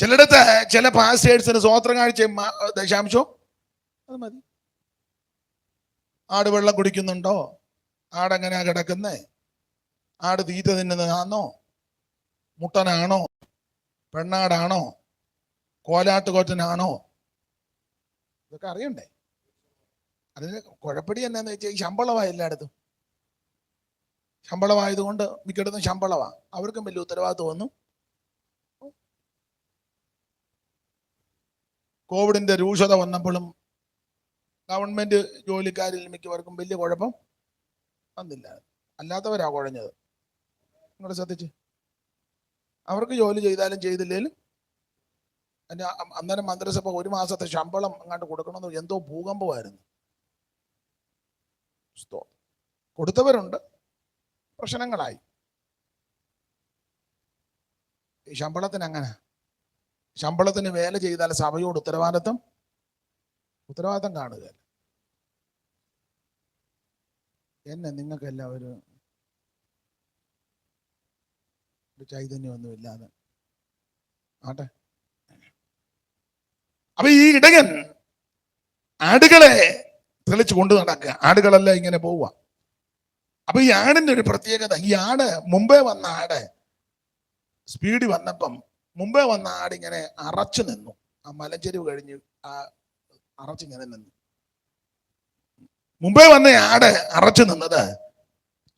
ചിലയിടത്ത് ചില പാസ്റ്റേഴ്സിന് സ്വോത്രം കാഴ്ചയും ദശാംശവും അത് മതി. ആട് വെള്ളം കുടിക്കുന്നുണ്ടോ? ആടെങ്ങനെയാ കിടക്കുന്നേ? ആട് തീറ്റ തിന്നുന്നതാണോ? മുട്ടനാണോ? പെണ്ണാടാണോ? കോലാട്ടുകൊറ്റനാണോ? ഇതൊക്കെ അറിയണ്ടേ? അതിന് കുഴപ്പടി എന്നാന്ന് വെച്ചാൽ ഈ ശമ്പളമാണ് എല്ലായിടത്തും. ശമ്പളമായതുകൊണ്ട് മിക്കയിടത്തും ശമ്പളമാണ്. അവർക്കും വലിയ ഉത്തരവാദിത്വം വന്നു. കോവിഡിന്റെ രൂക്ഷത വന്നപ്പോഴും ഗവൺമെന്റ് ജോലിക്കാരിൽ മിക്കവർക്കും വലിയ കുഴപ്പം വന്നില്ല. അല്ലാത്തവരാ കുഴഞ്ഞത്. നിങ്ങൾ ശ്രദ്ധിച്ച്, അവർക്ക് ജോലി ചെയ്താലും ചെയ്തില്ലേലും അന്നേരം മന്ത്രിസഭ 1 മാസത്തെ ശമ്പളം അങ്ങോട്ട് കൊടുക്കണമെന്ന് എന്തോ ഭൂകമ്പമായിരുന്നു. കൊടുത്തവരുണ്ട്, പ്രശ്നങ്ങളായി. ഈ ശമ്പളത്തിന് അങ്ങനെ, ശമ്പളത്തിന് വേല ചെയ്താൽ സഭയോട് ഉത്തരവാദിത്തം കാണുക. എന്നെ നിങ്ങൾക്ക് എല്ലാവരും ചൈതന്യമൊന്നുമില്ലാതെ ആട്ടെ. അപ്പൊ ഈ ഇടയൻ ആടുകളെ തെളിച്ച് കൊണ്ടു നടക്കുക. ആടുകളെല്ലാം ഇങ്ങനെ പോവുക. അപ്പൊ ഈ ആടിന്റെ ഒരു പ്രത്യേകത, ഈ ആട് മുമ്പേ വന്ന ആട് സ്പീഡ് വന്നപ്പം മുമ്പേ വന്ന ആട് ഇങ്ങനെ അറച്ചു നിന്നു. ആ മലഞ്ചെരിവ് കഴിഞ്ഞ് ആ അറച്ചിങ്ങനെ നിന്നു. മുമ്പേ വന്ന ആട് അറച്ചു നിന്നത്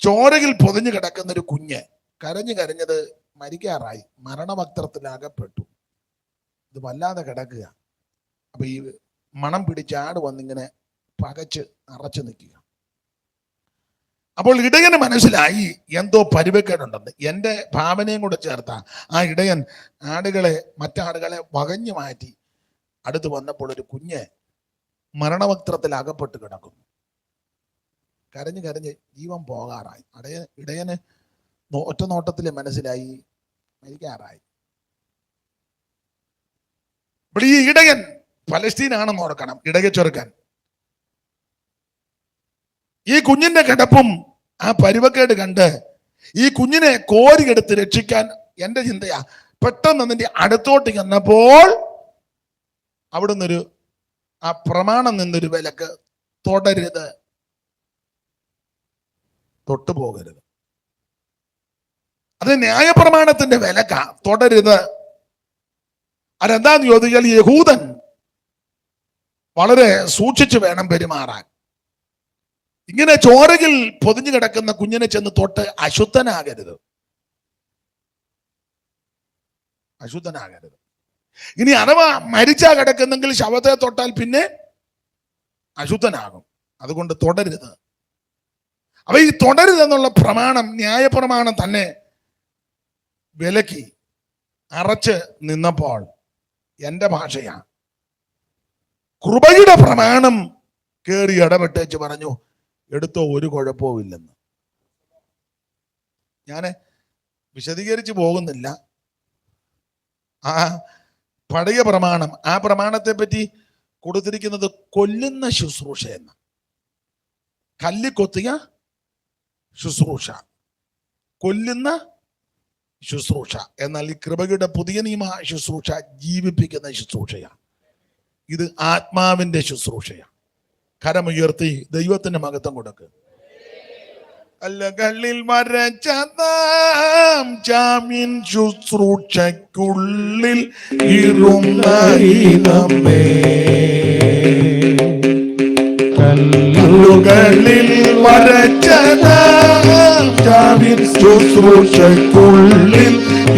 ചോരയിൽ പൊതിഞ്ഞു കിടക്കുന്ന ഒരു കുഞ്ഞ് കരഞ്ഞത് മരിക്കാറായി, മരണവക്ത്രത്തിൽ അകപ്പെട്ടു. ഇത് വല്ലാതെ കിടക്കുക. അപ്പൊ ഈ മണം പിടിച്ച ആട് വന്നിങ്ങനെ പകച്ച് അറച്ചു നിൽക്കുക. അപ്പോൾ ഇടയന് മനസ്സിലായി എന്തോ പരുവക്കേടുണ്ടെന്ന്. എൻ്റെ ഭാവനയും കൂടെ ചേർത്ത ആ ഇടയൻ മറ്റാടുകളെ വകഞ്ഞു മാറ്റി അടുത്ത് വന്നപ്പോൾ ഒരു കുഞ്ഞ് മരണവക്ത്രത്തിൽ അകപ്പെട്ട് കിടക്കുന്നു. കരഞ്ഞ് ജീവൻ പോകാറായി. ഇടയന് ഒറ്റ നോട്ടത്തിൽ മനസ്സിലായി മരിക്കാറായി. ഇവിടെ ഈ ഇടയൻ പലസ്തീനാണെന്ന് ഓർക്കണം. ഇടയ ചെറുക്കൻ ഈ കുഞ്ഞിന്റെ കിടപ്പും ആ പരുവക്കേട് കണ്ട് ഈ കുഞ്ഞിനെ കോരിയെടുത്ത് രക്ഷിക്കാൻ എന്റെ ചിന്തയാ. പെട്ടെന്ന് അതിന്റെ അടുത്തോട്ട് ചെന്നപ്പോൾ അവിടുന്ന് ആ പ്രമാണം നിന്നൊരു വിലക്ക്, തൊടരുത്, തൊട്ടുപോകരുത്. അത് ന്യായപ്രമാണത്തിന്റെ വിലക്ക, തൊടരുത്. അതെന്താന്ന് ചോദിച്ചാൽ യഹൂദൻ വളരെ സൂക്ഷിച്ചു വേണം പെരുമാറാൻ. ഇങ്ങനെ ചോരയിൽ പൊതിഞ്ഞു കിടക്കുന്ന കുഞ്ഞിനെ ചെന്ന് തൊട്ട് അശുദ്ധനാകരുത്. ഇനി അഥവാ മരിച്ചാ കിടക്കുന്നെങ്കിൽ ശവത്തെ തൊട്ടാൽ പിന്നെ അശുദ്ധനാകും. അതുകൊണ്ട് തൊടരുത്. അപ്പൊ ഈ തൊടരുത് എന്നുള്ള പ്രമാണം ന്യായപ്രമാണം തന്നെ വിലക്കി അറച്ച് നിന്നപ്പോൾ എന്റെ ഭാഷയാ, കൃപയുടെ പ്രമാണം കേറി ഇടപെട്ടേച്ച് പറഞ്ഞു, എടുത്തോ, ഒരു കുഴപ്പവും ഇല്ലെന്ന്. ഞാൻ വിശദീകരിച്ച് പോകുന്നില്ല. ആ പഴയ പ്രമാണം, ആ പ്രമാണത്തെ പറ്റി കൊടുത്തിരിക്കുന്നത് കൊല്ലുന്ന ശുശ്രൂഷ എന്ന, കല്ലിക്കൊത്തിയ ശുശ്രൂഷ, കൊല്ലുന്ന ശുശ്രൂഷ. എന്നാൽ ഈ കൃപയുടെ പുതിയ നിയമ ശുശ്രൂഷ ജീവിപ്പിക്കുന്ന ശുശ്രൂഷയാണ്. ഇത് ആത്മാവിന്റെ ശുശ്രൂഷയാണ്. കരമുയർത്തി ദൈവത്തിന് മഹത്വം കൊടുക്കുക. അല്ലകളിൽ മരച്ചതാം ജാമീൻ ശുശ്രൂഷയ്ക്കുള്ളിൽ ഇരുന്നേ, കല്ലുകളിൽ മരച്ചതാം ജാമീൻ ശുശ്രൂഷയ്ക്കുള്ളിൽ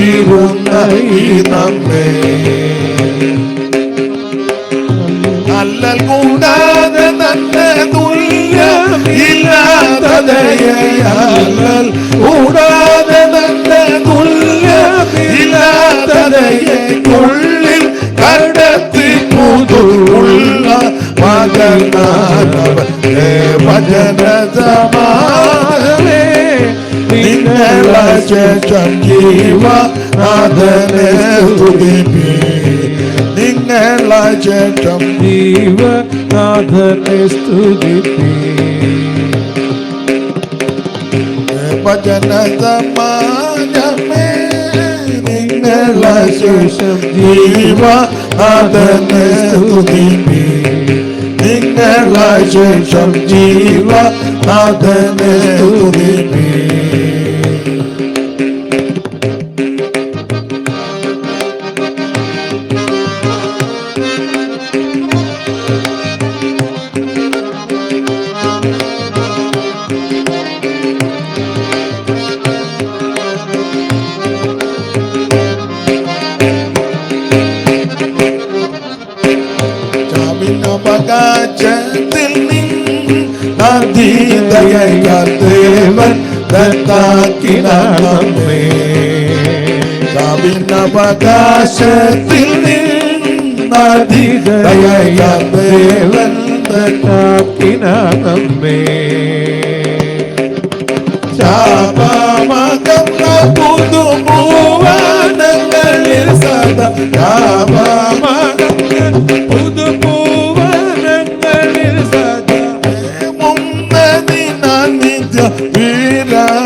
ഇരുന്നേ, അല്ലൽ കൂടാതെ തന്നെ തുല്യമില്ലാത്തതയൽ കൂടാതെ തന്നെ തുല്യമില്ലാത്തതയുള്ളിൽ കണ്ടെത്തി പുതുള്ള മകനാനവേ ഭജനതമാനവേ നിങ്ങളെ ശേഷം ജീവനാഥനെ സ്തുതിപ്പി, നിങ്ങളെ ശേഷം ജീവനാഥനെ സ്തുതിപ്പി. ഭജനതമാനമേ നിങ്ങളെ ശേഷം ജീവനാഥനെ സ്തുതിപ്പീൻ. ശേഷം ജീവനാഥനെ സ്തുതിപ്പീൻ. അവകാശത്തിൽ ദേവൻ ദത്താക്കിനാമേ. അവകാശത്തിൽ ദേവൻ ദത്താക്കിനാമേ. ശാപമകന്ന പുതുമൂവനങ്ങളിൽ സദാ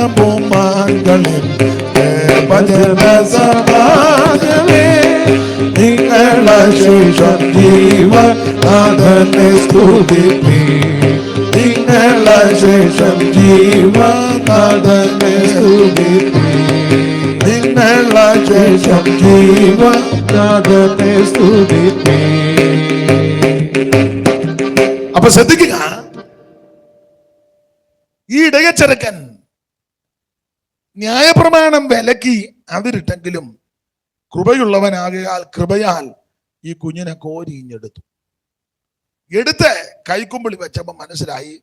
വീരബുമാൻകളിൽ ഭജന സമാജമേ. ശേഷം ജീവനാഥനെ സ്തുതിപ്പീൻ. ശേഷം ജീവനാഥനെ സ്തുതിപ്പീൻ. ശേഷം ജീവനാഥനെ സ്തുതിപ്പീൻ. അപ്പൊ ശ്രദ്ധിക്കുക, ഈ ഇടയച്ചെറുക്കൻ ന്യായപ്രമാണം വിലക്കി അതിരിട്ടെങ്കിലും കൃപയുള്ളവനാകയാൽ കൃപയാൽ ഈ കുഞ്ഞിനെ കോരിഞ്ഞെടുത്തു. എടുത്ത് കൈക്കുമ്പിളി വെച്ചപ്പോൾ മനസ്സിലായി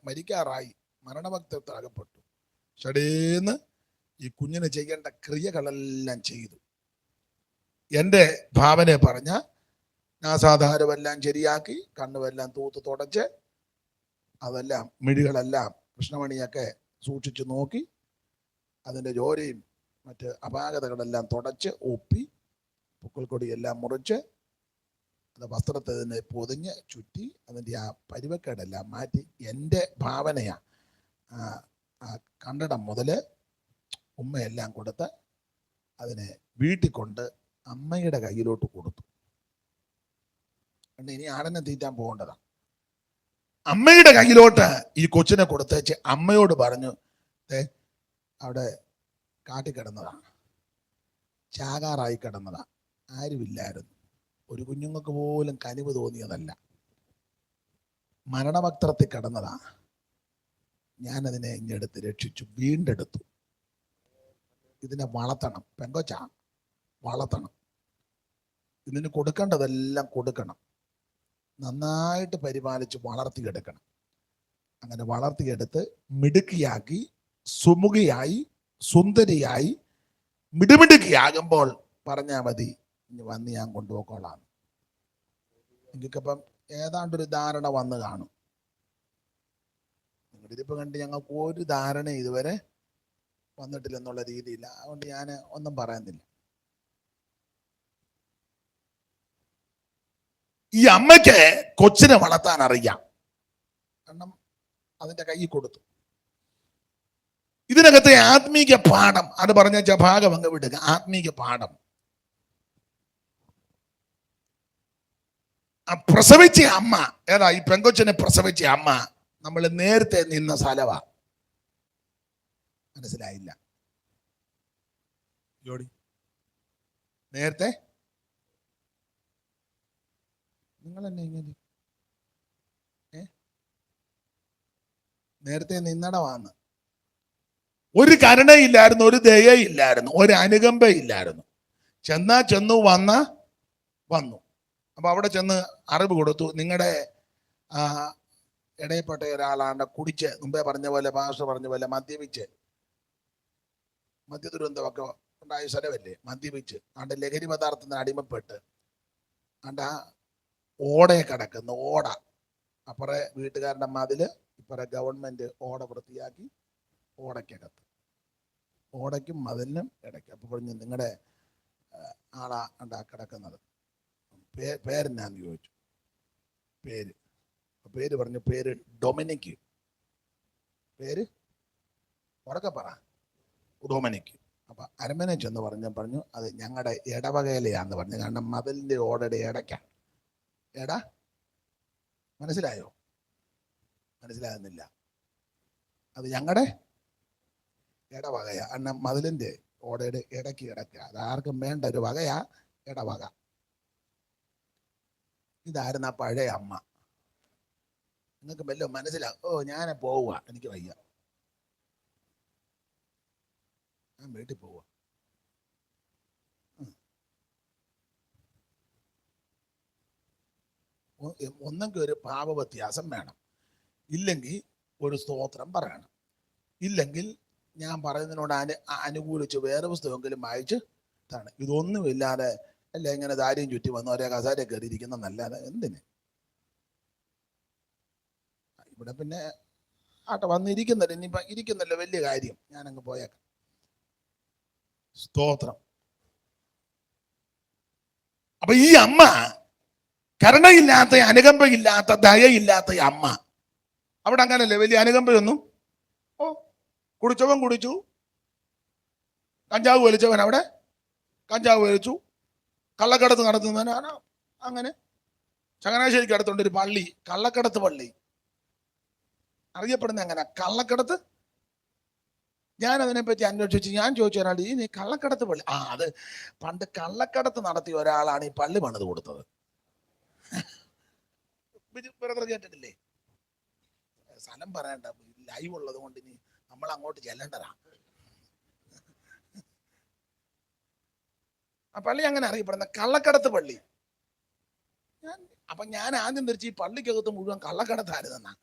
മരിക്കാറായി, മരണഭക്തത്വകപ്പെട്ടു. ഷടേന്ന് ഈ കുഞ്ഞിന് ചെയ്യേണ്ട ക്രിയകളെല്ലാം ചെയ്തു. എൻ്റെ ഭാവനെ പറഞ്ഞ നാസാധാരമെല്ലാം ശരിയാക്കി, കണ്ണുമെല്ലാം തൂത്ത് തുടച്ച്, അതെല്ലാം മിഴികളെല്ലാം കൃഷ്ണമണിയൊക്കെ സൂക്ഷിച്ചു നോക്കി, അതിൻ്റെ ജോലിയും മറ്റ് അപാകതകളെല്ലാം തുടച്ച് ഒപ്പി, പുക്കൾക്കൊടിയെല്ലാം മുറിച്ച്, അത് വസ്ത്രത്തെ തന്നെ പൊതിഞ്ഞ് ചുറ്റി, അതിൻ്റെ ആ പരുവക്കേടെല്ലാം മാറ്റി. എൻ്റെ ഭാവനയാണ്. കണ്ടടം മുതൽ ഉമ്മയെല്ലാം കൊടുത്ത് അതിനെ വീട്ടിൽ കൊണ്ട് അമ്മയുടെ കയ്യിലോട്ട് കൊടുത്തു. ഇനി ആടിനെ തീറ്റാൻ പോകേണ്ടതാണ്. അമ്മയുടെ കയ്യിലോട്ട് ഈ കൊച്ചിനെ കൊടുത്തേച്ച് അമ്മയോട് പറഞ്ഞു, അവിടെ കാട്ടിക്കിടന്നതാണ്, ചാകാറായി കിടന്നതാണ്, ആരുമില്ലായിരുന്നു, ഒരു കുഞ്ഞുങ്ങൾക്ക് പോലും കനിവ് തോന്നിയതല്ല, മരണവക്ത്രത്തിൽ കിടന്നതാണ്. ഞാനതിനെ ഇങ്ങെടുത്ത് രക്ഷിച്ചു, വീണ്ടെടുത്തു. ഇതിനെ വളർത്തണം, പെങ്കൊച്ചാ വളർത്തണം, ഇതിന് കൊടുക്കേണ്ടതെല്ലാം കൊടുക്കണം, നന്നായിട്ട് പരിപാലിച്ച് വളർത്തിയെടുക്കണം. അങ്ങനെ വളർത്തിയെടുത്ത് മിടുക്കിയാക്കി, സുമുഖിയായി, സുന്ദരിയായി, മിടുമിടുക്കിയാകുമ്പോൾ പറഞ്ഞാൽ മതി, ഇനി വന്ന് ഞാൻ കൊണ്ടുപോയിക്കോളാം. എനിക്കിപ്പം ഏതാണ്ടൊരു ധാരണ വന്ന് കാണും. നിങ്ങളുടെ ഇതിപ്പോൾ കണ്ട് ഞങ്ങൾക്ക് ഒരു ധാരണ ഇതുവരെ വന്നിട്ടില്ലെന്നുള്ള രീതിയില്ല. അതുകൊണ്ട് ഞാൻ ഒന്നും പറയുന്നില്ല. ഈ അമ്മയ്ക്ക് കൊച്ചിനെ വളർത്താൻ അറിയാം, കാരണം അതിൻ്റെ കയ്യിൽ കൊടുത്തു. ഇതിനകത്തെ ആത്മീക പാഠം, അത് പറഞ്ഞ ഭാഗം അങ്ങ് വിടുക. ആത്മീക പാഠം, ആ പ്രസവിച്ച അമ്മ ഏതാ? ഈ പെങ്കൊച്ചിനെ പ്രസവിച്ച അമ്മ നമ്മൾ നേരത്തെ നിന്ന സ്ഥലവാ. മനസ്സിലായില്ല ജോഡി? നേരത്തെ നിങ്ങൾ തന്നെ ഇങ്ങനെ നേരത്തെ നിന്നടവാന്ന്. ഒരു കരുണയില്ലായിരുന്നു, ഒരു ദയയില്ലായിരുന്നു, ഒരു അനുകമ്പയില്ലായിരുന്നു. ചെന്നാ ചെന്നു, വന്നു. അപ്പൊ അവിടെ ചെന്ന് അറിവ് കൊടുത്തു. നിങ്ങളുടെ ഇടയിൽപ്പെട്ട ഒരാളാണ്ട് കുടിച്ച്, മുമ്പേ പറഞ്ഞ പോലെ, പാസ്റ്റർ പറഞ്ഞ പോലെ മദ്യപിച്ച്, മദ്യ ദുരന്തമൊക്കെ ഉണ്ടായ സ്ഥലമല്ലേ, മദ്യപിച്ച് ആണ്ട് ലഹരി പദാർത്ഥത്തിന് അടിമപ്പെട്ട് ആണ്ട് ആ ഓടയെ കിടക്കുന്ന ഓട, അപ്പുറേ വീട്ടുകാരുടെ മതില്, ഇപ്പുറേ ഗവൺമെന്റ് ഓട വൃത്തിയാക്കി, ഓടയ്ക്കകത്ത്, ഓടയ്ക്കും മതിലിനും ഇടയ്ക്ക്. അപ്പൊ പറഞ്ഞു, നിങ്ങളുടെ ആളാ ഉണ്ടാ കിടക്കുന്നത്, പേരെന്നാന്ന് ചോദിച്ചു. പേര് പറഞ്ഞു, പേര് ഡൊമിനിക്. പേര് ഉറക്കെ പറ, ഡൊമിനിക്. അപ്പൊ അരമനെ ചെന്ന് പറഞ്ഞു അത് ഞങ്ങളുടെ ഇടവകയിലെയാന്ന് പറഞ്ഞു. കാരണം മതിലിന്റെ ഓടയുടെ ഇടയ്ക്കാ. എടാ, മനസ്സിലായോ? മനസ്സിലാകുന്നില്ല. അത് ഞങ്ങളുടെ ഇടവകയാ. കാരണം മതിലിന്റെ ഓടയുടെ ഇടയ്ക്ക് കിടക്കുക. അത് ആർക്കും വേണ്ട ഒരു വകയാ ഇടവക. ഇതായിരുന്നു ആ പഴയ അമ്മ. നിങ്ങൾക്ക് വല്ലതും മനസ്സിലാവും? ഓ, ഞാൻ പോവുക, എനിക്ക് വയ്യ, ഞാൻ വീട്ടിൽ പോവുക. ഒന്നെങ്കിൽ ഒരു പാപ വ്യത്യാസം വേണം, ഇല്ലെങ്കിൽ ഒരു സ്തോത്രം പറയണം, ഇല്ലെങ്കിൽ ഞാൻ പറയുന്നതിനോട് അനുകൂലിച്ച് വേറെ പുസ്തകമെങ്കിലും വായിച്ച് താണ്. ഇതൊന്നുമില്ലാതെ അല്ല ഇങ്ങനെ ദാരിയും ചുറ്റി വന്ന് ഒരേ കസാര കയറിയിരിക്കുന്ന നല്ലത് എന്തിന്? ഇവിടെ പിന്നെ ആട്ടെ വന്നിരിക്കുന്നില്ല, ഇനിയിപ്പം ഇരിക്കുന്നില്ല, വലിയ കാര്യം, ഞാനങ്ങ് പോയേക്കാം. സ്തോത്രം. അപ്പൊ ഈ അമ്മ കരുണയില്ലാത്ത, അനുകമ്പയില്ലാത്ത, ദയയില്ലാത്ത അമ്മ. അവിടെ അങ്ങനല്ലേ, വലിയ അനുകമ്പയൊന്നും. ഓ, കുടിച്ചവൻ കുടിച്ചു, കഞ്ചാവ് വലിച്ചവൻ അവിടെ കഞ്ചാവ് വലിച്ചു, കള്ളക്കടത്ത് നടത്തുന്നവനാണ് അങ്ങനെ. ചങ്ങനാശ്ശേരിക്ക് അടുത്തുണ്ട് ഒരു പള്ളി, കള്ളക്കടത്ത് പള്ളി, അറിയപ്പെടുന്ന അങ്ങനെ കള്ളക്കടത്ത്. ഞാൻ അതിനെപ്പറ്റി അന്വേഷിച്ചു. ഞാൻ ചോദിച്ചു ഒരാൾ, ഈ നീ കള്ളക്കടത്ത് പള്ളി, അത് പണ്ട് കള്ളക്കടത്ത് നടത്തിയ ഒരാളാണ് ഈ പള്ളി പണിത് കൊടുത്തത്. കേട്ടിട്ടില്ലേ? സ്ഥലം പറയണ്ട, ലൈവ് ഉള്ളത് കൊണ്ട് ഇനി നമ്മൾ അങ്ങോട്ട് ചെല്ലേണ്ടതാ. ആ പള്ളി അങ്ങനെ അറിയപ്പെടുന്ന കള്ളക്കടത്ത് പള്ളി. അപ്പൊ ഞാൻ ആദ്യം ധരിച്ച് ഈ പള്ളിക്കകത്ത് മുഴുവൻ കള്ളക്കടത്തായിരുന്നെന്നാ.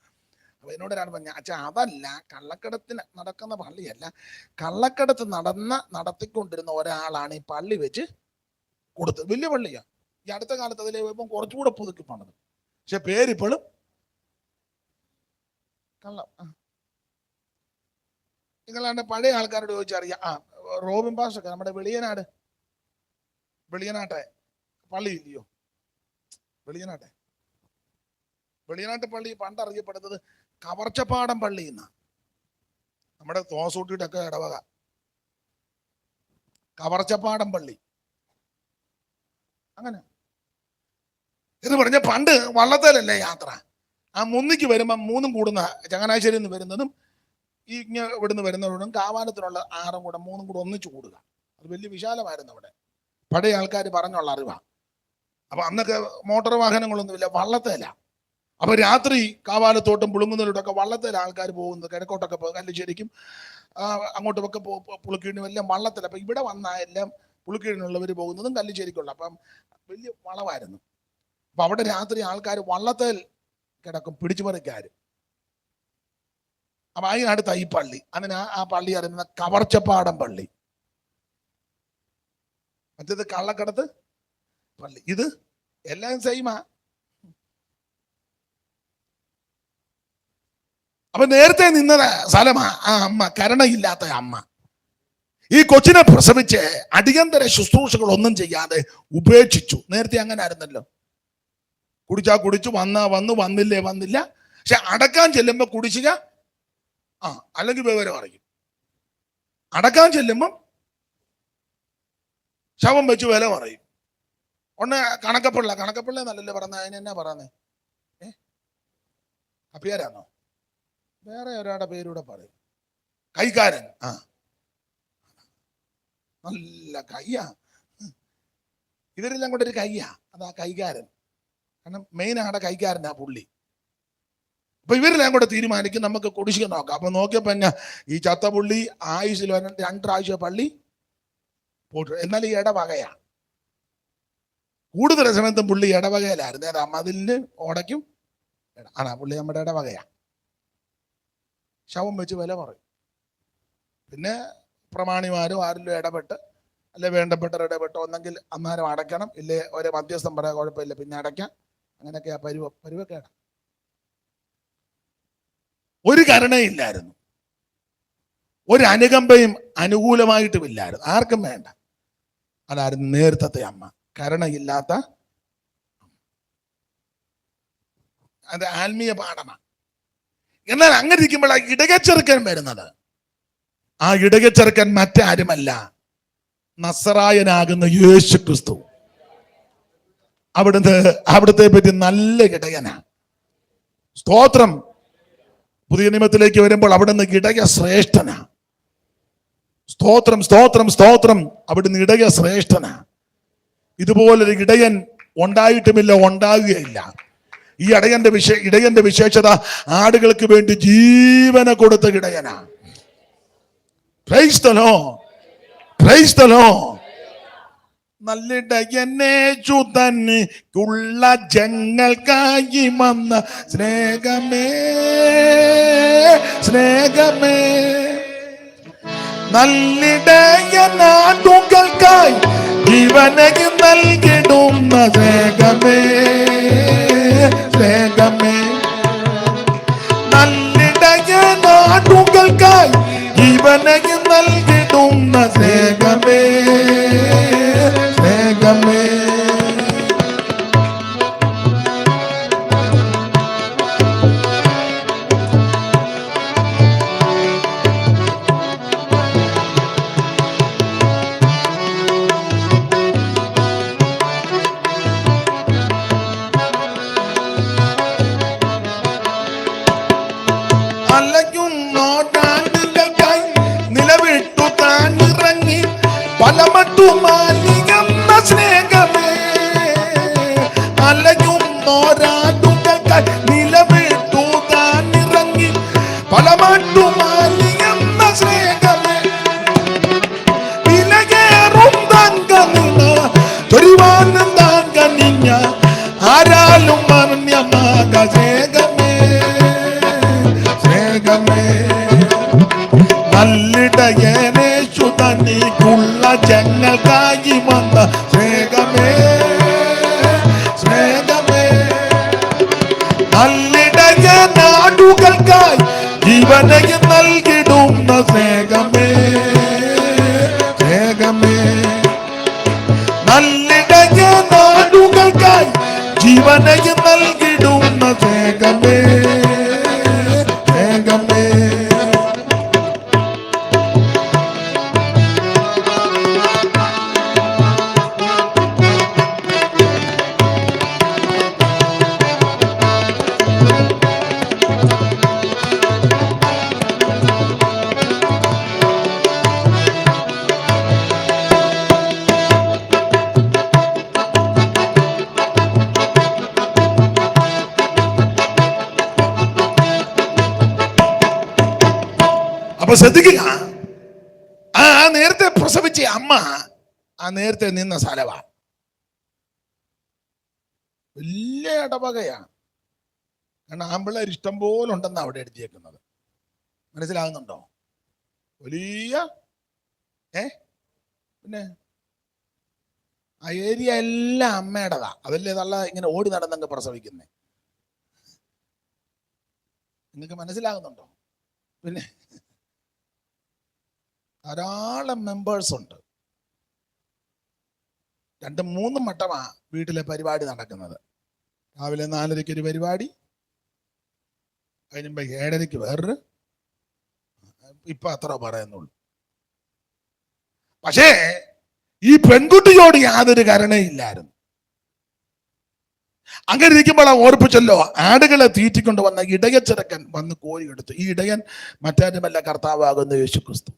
അപ്പൊ എന്നോട് ഒരാൾ പറഞ്ഞു, അച്ഛാ അതല്ല, കള്ളക്കടത്തിന് നടക്കുന്ന പള്ളിയല്ല, കള്ളക്കടത്ത് നടത്തിക്കൊണ്ടിരുന്ന ഒരാളാണ് ഈ പള്ളി വെച്ച് കൊടുത്തത്. വലിയ പള്ളിയാ. ഈ അടുത്ത കാലത്ത് അതിലെ ഇപ്പം കുറച്ചുകൂടെ പുതുക്കി പണിത്, പക്ഷെ പേരിപ്പോഴും കള്ളം. നിങ്ങളാണ്ട് പഴയ ആൾക്കാരോട് ചോദിച്ചറിയാം. റോബിൻ പാസ്റ്റർ നമ്മുടെ വെളിയനാട്ടെ പള്ളി ഇല്ലയോ? വെളിയനാട്ട് പള്ളി പണ്ട് അറിയപ്പെടുന്നത് കവർച്ചപ്പാടം പള്ളി എന്നാ. നമ്മുടെ തോസൂട്ടിയുടെ ഒക്കെ ഇടവക കവർച്ചപ്പാടം പള്ളി. അങ്ങനെ എന്ന് പറഞ്ഞ പണ്ട് വള്ളത്തേലല്ലേ യാത്ര. ആ മുന്നിക്ക് വരുമ്പം മൂന്നും കൂടുന്ന, ചങ്ങനാശ്ശേരിയിൽ നിന്ന് വരുന്നതും ഈ ഇവിടുന്ന് വരുന്നവരോടും കാവാലത്തിനുള്ള ആറും കൂടെ മൂന്നും കൂടെ ഒന്നിച്ചു കൂടുക. അത് വലിയ വിശാലമായിരുന്നു അവിടെ. പഴയ ആൾക്കാർ പറഞ്ഞുള്ള അറിവാ. അപ്പൊ അന്നൊക്കെ മോട്ടോർ വാഹനങ്ങളൊന്നുമില്ല, വള്ളത്തേല. അപ്പൊ രാത്രി കാവാലത്തോട്ടും പുളുങ്ങുന്നതിലോട്ടൊക്കെ വള്ളത്തേല ആൾക്കാർ പോകുന്നത്. കിഴക്കോട്ടൊക്കെ കല്ലിശ്ശേരിക്കും അങ്ങോട്ടുമൊക്കെ പുളുക്കീടിനും എല്ലാം വള്ളത്തില. അപ്പൊ ഇവിടെ വന്ന എല്ലാം പുളുക്കീടിനുള്ളവർ പോകുന്നതും കല്ലിശ്ശേരിക്കുള്ള. അപ്പം വലിയ വളവായിരുന്നു. അപ്പൊ അവിടെ രാത്രി ആൾക്കാർ വള്ളത്തേൽ കിടക്കും, പിടിച്ചുപറിക്കാർ. അപ്പൊ അതിനടുത്ത ഈ പള്ളി, അതിന് ആ പള്ളി അറിയുന്ന കവർച്ചപ്പാടം പള്ളി. മറ്റേത് കള്ളക്കടത്ത് പള്ളി. ഇത് എല്ലാം സെയിമാ. അപ്പൊ നേരത്തെ നിന്നത് സ്ഥലമാ ആ അമ്മ, കരുണയില്ലാത്ത അമ്മ. ഈ കൊച്ചിനെ പ്രസവിച്ച് അടിയന്തര ശുശ്രൂഷകളൊന്നും ചെയ്യാതെ ഉപേക്ഷിച്ചു. നേരത്തെ അങ്ങനെ ആയിരുന്നല്ലോ. കുടിച്ചാ കുടിച്ചു, വന്നില്ല. പക്ഷെ അടക്കാൻ ചെല്ലുമ്പോ കുടിശ്ശിക അല്ലെങ്കിൽ വിവരം അറിയും. അടക്കാൻ ചെല്ലുമ്പം ശവം വെച്ച് വില പറയും. ഒന്ന് കണക്കപ്പിള്ള എന്നല്ലല്ലേ പറഞ്ഞ, അതിനെന്നാ പറയുന്നേ? അപ്പിയാരാന്നോ? വേറെ ഒരാളുടെ പേരൂടെ പറയും. കൈക്കാരൻ. നല്ല കയ്യാ. ഇവരെല്ലാം കൂടെ ഒരു കയ്യാ, അതാ കൈകാരൻ. കാരണം മെയിൻ ആടെ കൈക്കാരനാ പുള്ളി. അപ്പൊ ഇവരെല്ലാം കൂടെ തീരുമാനിക്കും നമുക്ക് കുടിശ്ശിക നോക്കാം. അപ്പൊ നോക്കിയപ്പോ ഈ ചത്ത പുള്ളി ആയുസിൽ 2 പ്രാവശ്യം പള്ളി പോട്ടു. എന്നാൽ ഈ ഇടവകയാ. കൂടുതൽ സമയത്തും പുള്ളി ഇടവകയിലായിരുന്നു. ഏതാ മതിലിന് ഓടയ്ക്കും പുള്ളി നമ്മുടെ ഇടവകയാ. ശവം വെച്ച് വില പറയും. പിന്നെ പ്രമാണിമാരും ആരെങ്കിലും ഇടപെട്ട്, അല്ലെ വേണ്ടപ്പെട്ടവർ ഇടപെട്ട്, ഒന്നെങ്കിൽ അന്നേരം അടയ്ക്കണം, ഇല്ലേ ഒരു മധ്യസ്ഥം പറയാൻ കുഴപ്പമില്ല, പിന്നെ അടയ്ക്കാം. അങ്ങനെയൊക്കെയാ പരുവക്കേടാ. ഒരു കരുണയില്ലായിരുന്നു, ഒരു അനുകമ്പയും അനുകൂലമായിട്ടും ഇല്ലായിരുന്നു, ആർക്കും വേണ്ട. അതായിരുന്നു നേരത്തെ അമ്മ, കരുണയില്ലാത്ത. അത് ആത്മീയ പാഠമാണ്. എന്നാൽ അങ്ങനെ ഇരിക്കുമ്പോൾ ആ ഇടകച്ചെറുക്കൻ വരുന്നത്. ആ ഇടകച്ചെറുക്കൻ മറ്റാരുമല്ല, നസറായനാകുന്ന യേശു ക്രിസ്തു. അവിടുത്തെ പറ്റി നല്ല ഇടയനാ. സ്തോത്രം. പുതിയ നിയമത്തിലേക്ക് വരുമ്പോൾ അവിടുന്ന് ഇടയ ശ്രേഷ്ഠനാ. സ്തോത്രം, സ്തോത്രം, സ്തോത്രം. അവിടുന്ന് ഇടയ ശ്രേഷ്ഠനാ. ഇതുപോലൊരു ഇടയൻ ഉണ്ടായിട്ടുമില്ല, ഉണ്ടാകുകയില്ല. ഈ ഇടയന്റെ വിശേഷത ആടുകൾക്ക് വേണ്ടി ജീവനെ കൊടുത്ത ഇടയനാ. Praise the Lord, praise the Lord. നല്ലിടയനേശു തനിക്കുള്ള ജങ്ങൾക്കായി വന്ന സ്നേഹമേ, സ്നേഹമേ. നല്ലിടയനാടുകൾക്കായി ജീവനക്ക് നൽകിടുന്ന സ്നേഹമേ, സ്നേഹമേ. നല്ലിടയനാടുകൾക്കായി ജീവനക്ക് നൽകിടുന്ന സ്നേഹമേ, സ്നേഹമേ. നിലവിട്ടു താനിറങ്ങി പലമട്ടുമാലിയെന്ന സ്നേഹമേ. അലയുന്നോരാടുകൾക്കായി നിലവിട്ടു താനിറങ്ങി പലമട്ടുമാലിയെന്ന സ്നേഹമേ. വിലകേറും തങ്കനിന്ന് തൊരിവാനും താങ്കനിഞ്ഞ ആരാലും മന്യമാക സ്നേഹമേ, സ്നേഹമേ. നല്ലിടയനേശു തനിക്കുള്ള ജങ്ങൾക്കായി വന്ന സ്നേഹമേ, സ്നേഹമേ. നല്ലിടയനാടുകൾക്കായി ജീവനക്ക് നൽകിടുന്ന സ്നേഹമേ, സ്നേഹമേ. നല്ലിടയനാടുകൾക്കായി ജീവനക്ക് നൽകിടുന്ന സ്നേഹമേ, സ്നേഹമേ. അപ്പൊ ശ്രദ്ധിക്കുക, ആ നേരത്തെ പ്രസവിച്ച അമ്മ ആ നേരത്തെ നിന്ന സ്ഥലവാ. വലിയ ഇടവകയാ. കാരണം ആമ്പിള്ളേർ ഇഷ്ടം പോലെ ഉണ്ടെന്ന് അവിടെ എഴുതിയേക്കുന്നത്. മനസ്സിലാകുന്നുണ്ടോ? വലിയ പിന്നെ ആ ഏരിയ എല്ലാം അമ്മയുടേതാ. അതല്ലേ തള്ള ഇങ്ങനെ ഓടി നടന്നങ്ങ് പ്രസവിക്കുന്നേ. നിങ്ങൾക്ക് മനസ്സിലാകുന്നുണ്ടോ? പിന്നെ ധാരാളം മെമ്പേഴ്സ് ഉണ്ട്. 2-3 മട്ടമാ വീട്ടിലെ പരിപാടി നടക്കുന്നത്. രാവിലെ 4:30 ഒരു പരിപാടി, കഴിയുമ്പോ 7:30 വേറൊരു. ഇപ്പൊ അത്ര പറയുന്നുള്ളൂ. പക്ഷേ ഈ പെൺകുട്ടിയോട് യാതൊരു കരുണയില്ലായിരുന്നു. അങ്ങനെ ഇരിക്കുമ്പോൾ ഓർപ്പിച്ചല്ലോ, ആടുകളെ തീറ്റിക്കൊണ്ട് വന്ന ഇടയച്ചെറുക്കൻ വന്ന് കോഴി എടുത്തു. ഈ ഇടയൻ മറ്റാരുമല്ല, കർത്താവാകുന്ന യേശു ക്രിസ്തു.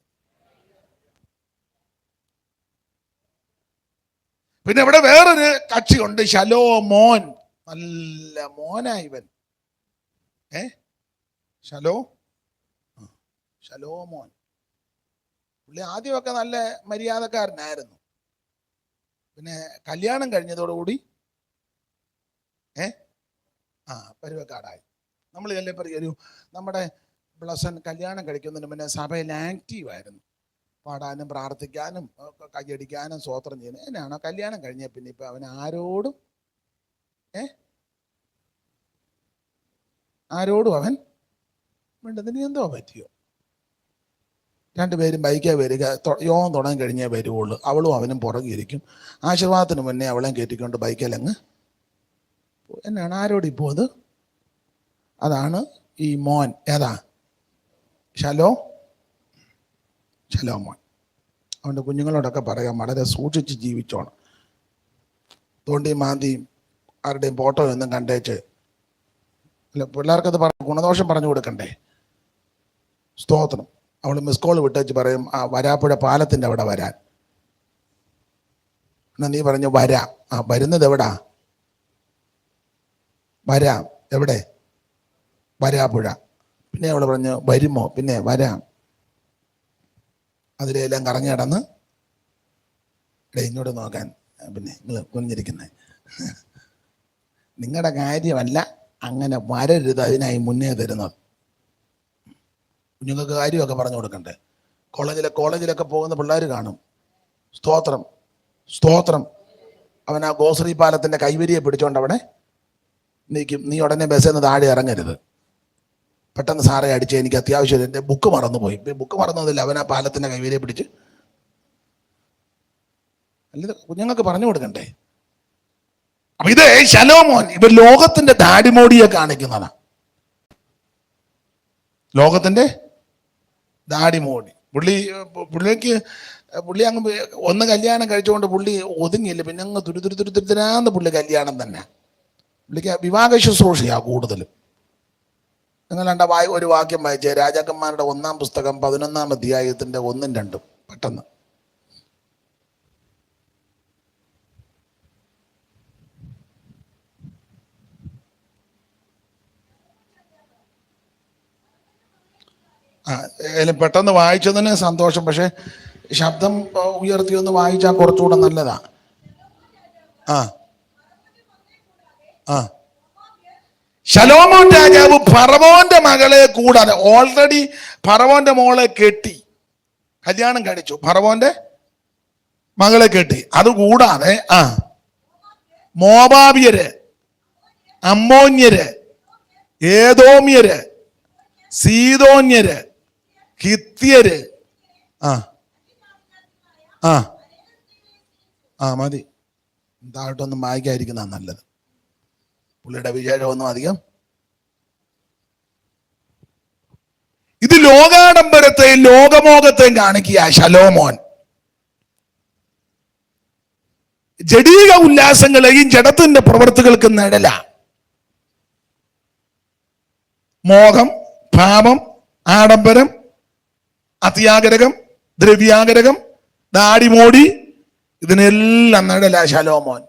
പിന്നെ ഇവിടെ വേറൊരു കക്ഷിയുണ്ട്, ശലോമോൻ. നല്ല മോനാ ഇവൻ. ശലോമോൻ പുള്ളി ആദ്യമൊക്കെ നല്ല മര്യാദക്കാരനായിരുന്നു. പിന്നെ കല്യാണം കഴിഞ്ഞതോടുകൂടി പരുവക്കാടായി. നമ്മൾ ഇതല്ലേ പറയൊരു നമ്മുടെ ബ്ലസൻ കല്യാണം കഴിക്കുന്നതിന് മുന്നേ സഭയിൽ ആക്റ്റീവായിരുന്നു. പാടാനും പ്രാർത്ഥിക്കാനും കയ്യടിക്കാനും സ്വോത്രം ചെയ്യുന്നു. എന്നാണോ കല്യാണം കഴിഞ്ഞ പിന്നെ ഇപ്പൊ അവൻ ആരോടും അവൻ വേണ്ടതിന് എന്തോ പറ്റിയോ. 2 പേരും ബൈക്കേ വരിക, യോഗം തുടങ്ങി കഴിഞ്ഞേ വരുവുള്ളൂ. അവളും അവനും പുറകിരിക്കും. ആശീർവാദത്തിന് മുന്നേ അവളെയും കയറ്റിക്കൊണ്ട് ബൈക്കിലങ്ങ്. എന്നാണ് ആരോടിപ്പോ അത്? അതാണ് ഈ മോൻ. ഏതാ? ശലോമോൻ. അവൻ്റെ കുഞ്ഞുങ്ങളോടൊക്കെ പറയാം, വളരെ സൂക്ഷിച്ച് ജീവിച്ചോണം. തോണ്ടിയും മാന്തിയും ആരുടെയും ഫോട്ടോ ഒന്നും കണ്ടേച്ച് അല്ല, പിള്ളേർക്കത് ഗുണദോഷം പറഞ്ഞു കൊടുക്കണ്ടേ. സ്തോത്രം. അവൾ മിസ് കോൾ വിട്ടേച്ച് പറയും, ആ വരാപ്പുഴ പാലത്തിൻ്റെ അവിടെ വരാൻ. എന്നാ നീ പറഞ്ഞു വരാം. ആ വരുന്നത് എവിടാ? വരാം. എവിടെ? വരാപ്പുഴ. പിന്നെ അവൾ പറഞ്ഞു വരുമോ? പിന്നെ വരാം. അതിലെല്ലാം കറങ്ങി നടന്ന് ഇങ്ങോട്ട് നോക്കാൻ. പിന്നെ നിങ്ങൾ കുഞ്ഞിരിക്കുന്നത് നിങ്ങളുടെ കാര്യമല്ല, അങ്ങനെ വരരുത്, അതിനായി മുന്നേ തരുന്നത്. കുഞ്ഞുങ്ങൾക്ക് കാര്യമൊക്കെ പറഞ്ഞു കൊടുക്കണ്ടേ. കോളേജിലൊക്കെ പോകുന്ന പിള്ളേർ കാണും. സ്തോത്രം, സ്തോത്രം. അവൻ ആ ഗോശ്രീ പാലത്തിൻ്റെ കൈവരിയെ പിടിച്ചോണ്ട് അവിടെ നിൽക്കും. നീ ഉടനെ ബസ്സിൽ നിന്ന് താഴെ ഇറങ്ങരുത്. പെട്ടെന്ന് സാറേ അടിച്ച്, എനിക്ക് അത്യാവശ്യം എൻ്റെ ബുക്ക് മറന്നുപോയി. ബുക്ക് മറന്നതില്ല, അവൻ ആ പാലത്തിൻ്റെ കൈവരിയെ പിടിച്ച്. അല്ല, കുഞ്ഞുങ്ങൾക്ക് പറഞ്ഞു കൊടുക്കണ്ടേ. അപ്പൊ ഇത് ശലോമോൻ ഇവർ ലോകത്തിന്റെ ദാടിമോടിയെ കാണിക്കുന്നതാണ്. ലോകത്തിന്റെ ദാടിമോടി. പുള്ളി അങ്ങ് ഒന്ന് കല്യാണം കഴിച്ചുകൊണ്ട് പുള്ളി ഒതുങ്ങിയില്ല. പിന്നെ അങ്ങ് തുരുതുരാന്ന് പുള്ളി കല്യാണം തന്നെ. പുള്ളിക്ക് വിവാഹ ശുശ്രൂഷയാ കൂടുതലും. നിങ്ങൾ ഒരു വാക്യം വായിച്ചേ, രാജാക്കന്മാരുടെ 1-ാം പുസ്തകം 11-ാം അധ്യായത്തിന്റെ 1ഉം 2ഉം പെട്ടെന്ന്. പെട്ടെന്ന് വായിച്ചതിന് സന്തോഷം, പക്ഷെ ശബ്ദം ഉയർത്തി ഒന്ന് വായിച്ചാൽ കുറച്ചുകൂടെ നല്ലതാ. ശലോമോൻ രാജാവ് ഫറവോന്റെ മകളെ കൂടാതെ ഓൾറെഡി ഫറവോന്റെ മോളെ കെട്ടി, കല്യാണം കഴിച്ചു, ഫറവോന്റെ മകളെ കെട്ടി. അതുകൂടാതെ മോവാബ്യര്, അമ്മോന്യര്, ഏദോമ്യര്, സീദോന്യര്, ഹിത്യര്, മതി. ഇതായിട്ടൊന്നും വായിക്കാതിരിക്കുന്ന നല്ലത്. പുള്ളിയുടെ വിശേഷമൊന്നും അധികം. ഇത് ലോകാഡംബരത്തെയും ലോകമോഹത്തെയും കാണിക്കുക ശലോമോൻ. ജഡീക ഉല്ലാസങ്ങളെയും ജഡത്തിന്റെ പ്രവൃത്തികൾക്ക് നിഴല. മോഹം, പാപം, ആഡംബരം, അത്യാഗ്രഹം, ദ്രവ്യാഗ്രഹം, ദാടിമോടി, ഇതിനെല്ലാം നിഴല ശലോമോൻ.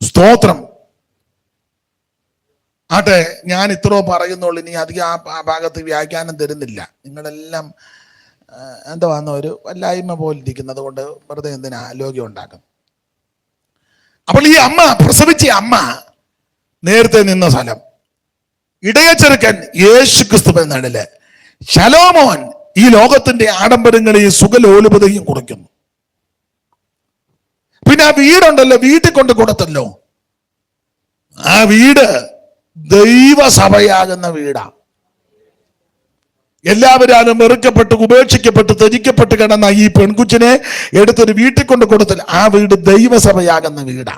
സ്തോത്രം. ആട്ടെ, ഞാൻ ഇത്രോ പറയുന്നുള്ളൂ. ഇനി അധികം ആ ഭാഗത്ത് വ്യാഖ്യാനം തരുന്നില്ല. നിങ്ങളെല്ലാം എന്താന്ന് ഒരു വല്ലായ്മ പോലിരിക്കുന്നത് കൊണ്ട് വെറുതെ എന്തിനാ ലോകം ഉണ്ടാക്കും. അപ്പോൾ ഈ അമ്മ പ്രസവിച്ച അമ്മ നേരത്തെ നിന്ന സ്ഥലം ഇടയച്ചെറുക്കൻ യേശു ക്രിസ്തു എന്നടല്. ശലോമോൻ ഈ ലോകത്തിന്റെ ആഡംബരങ്ങളെയും സുഖലോലുപതയും കുറയ്ക്കുന്നു. പിന്നെ ആ വീടുണ്ടല്ലോ, വീട്ടിൽ കൊണ്ട് കൊടുത്തല്ലോ. ആ വീട് ദൈവസഭയാകുന്ന വീടാ. എല്ലാവരും വെറുക്കപ്പെട്ട് ഉപേക്ഷിക്കപ്പെട്ട് ത്യജിക്കപ്പെട്ട് കിടന്ന ഈ പെൺകുച്ചിനെ എടുത്തൊരു വീട്ടിൽ കൊണ്ട് കൊടുത്തില്ല. ആ വീട് ദൈവസഭയാകുന്ന വീടാ.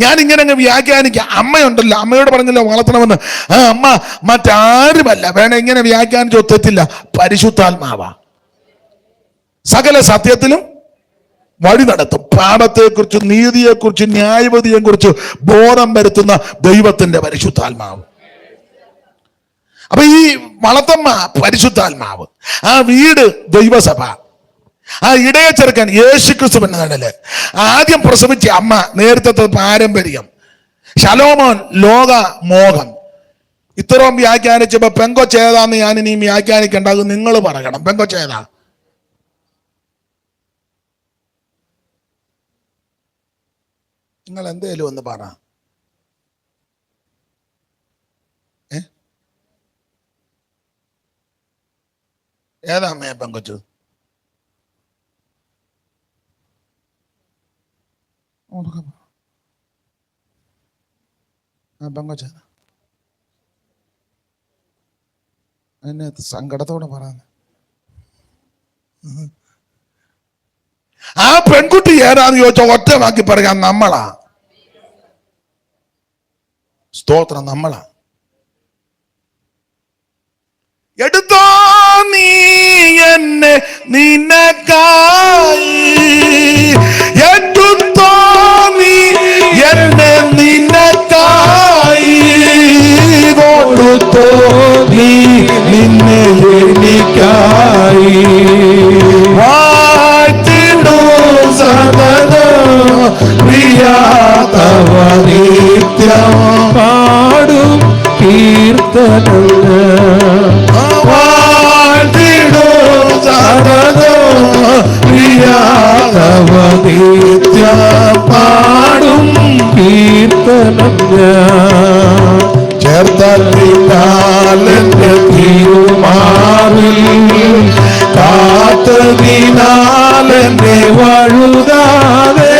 ഞാൻ ഇങ്ങനെ അങ്ങ് വ്യാഖ്യാനിക്കാം. അമ്മയുണ്ടല്ലോ, അമ്മയോട് പറഞ്ഞല്ലോ വളർത്തണമെന്ന്. ആ അമ്മ മറ്റാരുമല്ല, വേണം ഇങ്ങനെ വ്യാഖ്യാനിച്ചോ തെറ്റില്ല, പരിശുദ്ധാത്മാവാ. സകല സത്യത്തിലും വഴി നടത്തും. പാപത്തെക്കുറിച്ച്, നീതിയെക്കുറിച്ച്, ന്യായവതിയെക്കുറിച്ച് ബോധം വരുത്തുന്ന ദൈവത്തിന്റെ പരിശുദ്ധാത്മാവ്. അപ്പൊ ഈ വളർത്തമ്മ പരിശുദ്ധാത്മാവ്, ആ വീട് ദൈവസഭ, ആ ഇടയച്ചെറുക്കൻ യേശു ക്രിസ്തു എന്ന കടല്. ആദ്യം പ്രസവിച്ച അമ്മ നേരത്തെ പാരമ്പര്യം. ശലോമോൻ ലോക മോഹം. ഇത്രയും വ്യാഖ്യാനിച്ചപ്പോ പെങ്കൊച്ചേതാന്ന് ഞാൻ ഇനി വ്യാഖ്യാനിക്കേണ്ട, അത് നിങ്ങൾ പറയണം. പെങ്കൊച്ചേതാ? നിങ്ങൾ എന്തേലും ഒന്ന് പറ. ഏതാ അമ്മയെ പെങ്കൊച്ചു? പെങ്കൊച്ചേതാ? എന്നെ സങ്കടത്തോടെ പറയാന്ന്. ആ പെൺകുട്ടി ഏതാന്ന് ചോദിച്ചാൽ ഒറ്റമാക്കി പറയാൻ നമ്മളാ. സ്തോത്രം, നമ്മളാ. എടുത്തോ നീ എന്നെ നിനക്കായി, എടുത്തോ നീ എന്നെ നിനക്കായി, കൊടുത്തോ നീ നിന്നെ എനിക്കായി. വാഴ്ത്തിടൂ സദനം പ്രിയാ തവ നിത്യം പാടും കീർത്തനങ്ങൾ. വാഴ്ത്തിടൂ സദനം പ്രിയാ തവ നിത്യം പാടും കീർത്തനങ്ങൾ. ചേർത്തതിനാൽ എന്റെ തിരുമാറിൽ, കാത്തതിനാൽ എന്നെ വഴുതാതെ,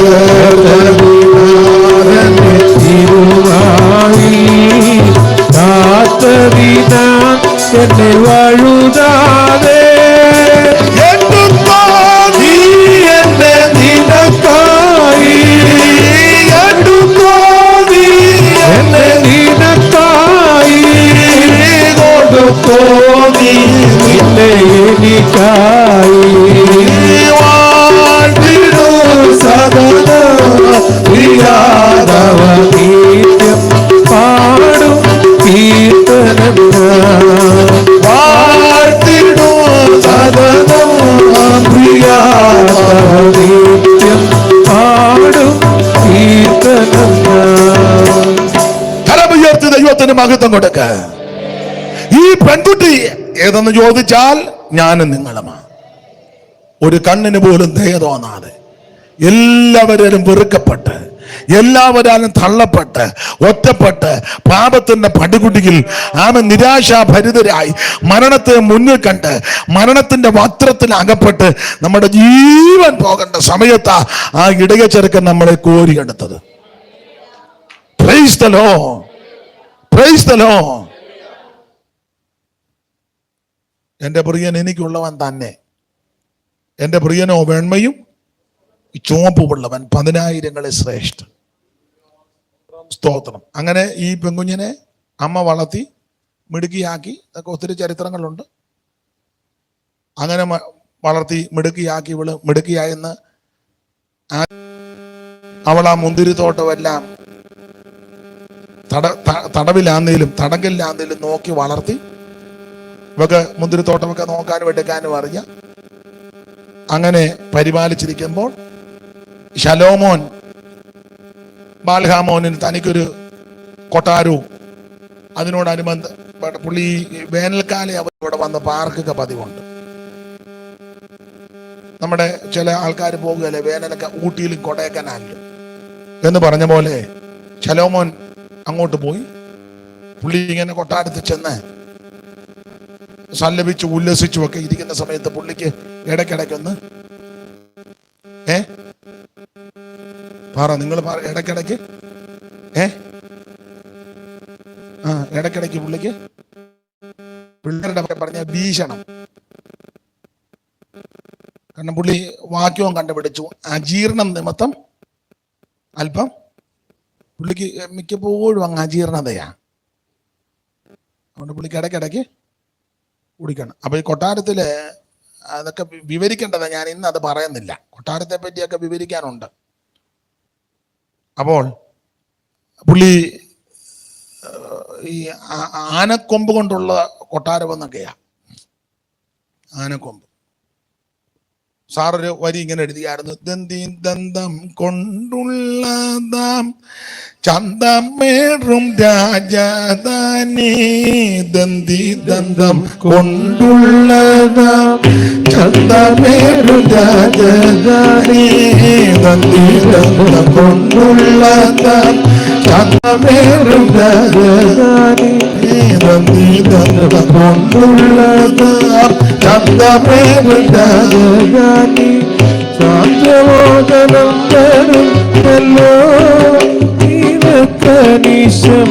ചേർത്തതിനാൽ എന്നെ തിരുമാറിൽ, കാത്തതിനാൽ എന്നെ വഴുതാതെ, എടുത്തോ നീ എന്നെ നിനക്കായി, എടുത്തോ നീ എന്നെ നിനക്കായി, കൊടുത്തോ നീ നിന്നെ എനിക്കായി. വാഴ്ത്തിടൂ സദനം പ്രിയാ തവ നിത്യം പാടും കീർത്തനങ്ങൾ. വാഴ്ത്തിടൂ സദനം പ്രിയാ തവ നിത്യം പാടും കീർത്തനങ്ങൾ. കരമുയർത്തി ദൈവത്തിന് മഹത്വം കൊടുക്ക. ഈ പെൺകുട്ടി ഏതെന്ന് ചോദിച്ചാൽ ഞാനും നിങ്ങളുമാണ്. ഒരു കണ്ണിന് പോലും ദയ തോന്നാതെ, എല്ലാവരും വെറുക്കപ്പെട്ട്, എല്ലാവരും തള്ളപ്പെട്ട്, ഒറ്റപ്പെട്ട്, പാപത്തിന്റെ പടുകുടിയിൽ ആമൻ നിരാശാഭരിതരായി മരണത്തെ മുന്നിൽ കണ്ട് മരണത്തിന്റെ വസ്ത്രത്തിൽ അകപ്പെട്ട് നമ്മുടെ ജീവൻ പോകേണ്ട സമയത്താ ആ ഇടയ ചെറുക്കൻ നമ്മളെ കോരിയെടുത്തത്. Praise the Lord, praise the Lord. എൻ്റെ പ്രിയൻ എനിക്കുള്ളവൻ തന്നെ. എൻ്റെ പ്രിയനോ വെണ്മയും ചുവപ്പുമുള്ളവൻ 10,000 ശ്രേഷ്ഠ. സ്തോത്രം. അങ്ങനെ ഈ പെൺകുഞ്ഞിനെ അമ്മ വളർത്തി മിടുക്കിയാക്കി. അതൊക്കെ ഒത്തിരി ചരിത്രങ്ങളുണ്ട്. അങ്ങനെ വളർത്തി മിടുക്കിയാക്കി. ഇവള് മിടുക്കിയായെന്ന് അവൾ ആ മുന്തിരിത്തോട്ടമെല്ലാം തടവിലാന്നേലും തടങ്കലിലാന്നേലും നോക്കി വളർത്തി. ഇവക്ക് മുന്തിരിത്തോട്ടമൊക്കെ നോക്കാനും എടുക്കാനും അറിയാം. അങ്ങനെ പരിപാലിച്ചിരിക്കുമ്പോൾ ശലോമോൻ ബാൽഹാമോനിന് തനിക്കൊരു കൊട്ടാരവും അതിനോടനുബന്ധ പുള്ളി വേനൽക്കാലം അവർ ഇവിടെ വന്ന് പാർക്കൊക്കെ പതിവുണ്ട്. നമ്മുടെ ചില ആൾക്കാർ പോകുകയല്ലേ വേനലൊക്കെ ഊട്ടിയിലും കൊടൈക്കനാലിലും എന്ന് പറഞ്ഞ പോലെ ശലോമോൻ അങ്ങോട്ട് പോയി. പുള്ളി ഇങ്ങനെ കൊട്ടാരത്തിൽ ചെന്ന് സല്ലപിച്ചു ഉല്ലസിച്ചു ഒക്കെ ഇരിക്കുന്ന സമയത്ത് പുള്ളിക്ക് ഇടയ്ക്കിടയ്ക്കൊന്ന് നിങ്ങൾ ഇടയ്ക്കിടയ്ക്ക് ഇടയ്ക്കിടയ്ക്ക് പുള്ളിക്ക് പിള്ളേരുടെ പറഞ്ഞ ഭീഷണം. കാരണം പുള്ളി വാക്യവും കണ്ടുപിടിച്ചു. അജീർണം നിമിത്തം അല്പം പുള്ളിക്ക് മിക്കപ്പോഴും അങ്ങ് അജീർണതയാ. അതുകൊണ്ട് പുള്ളിക്ക് ഇടയ്ക്കിടയ്ക്ക് കുടിക്കണം. അപ്പൊ ഈ കൊട്ടാരത്തില് അതൊക്കെ വിവരിക്കേണ്ടതാ. ഞാൻ ഇന്ന് അത് പറയുന്നില്ല. കൊട്ടാരത്തെ പറ്റിയൊക്കെ വിവരിക്കാനുണ്ട്. അപ്പോൾ പുള്ളി ഈ ആനക്കൊമ്പ് കൊണ്ടുള്ള കൊട്ടാരം എന്നൊക്കെയാ. ആനക്കൊമ്പ്. സാറൊരു വരി ഇങ്ങനെ എഴുതിയായിരുന്നു. ദന്തം കൊണ്ടുള്ളതാം ചന്തമേറും രാജധാനി, ദന്തം കൊണ്ടുള്ളതാം ചന്തമേറും രാജധാനി, ദന്തം കൊണ്ടുള്ളതാം ചന്തമേറും രാജധാനി, ദന്തം കൊണ്ടുള്ളതാം ചന്തമേറും രാജധാനി, ശാന്തമോദനം വരുന്നല്ലോ കനീശം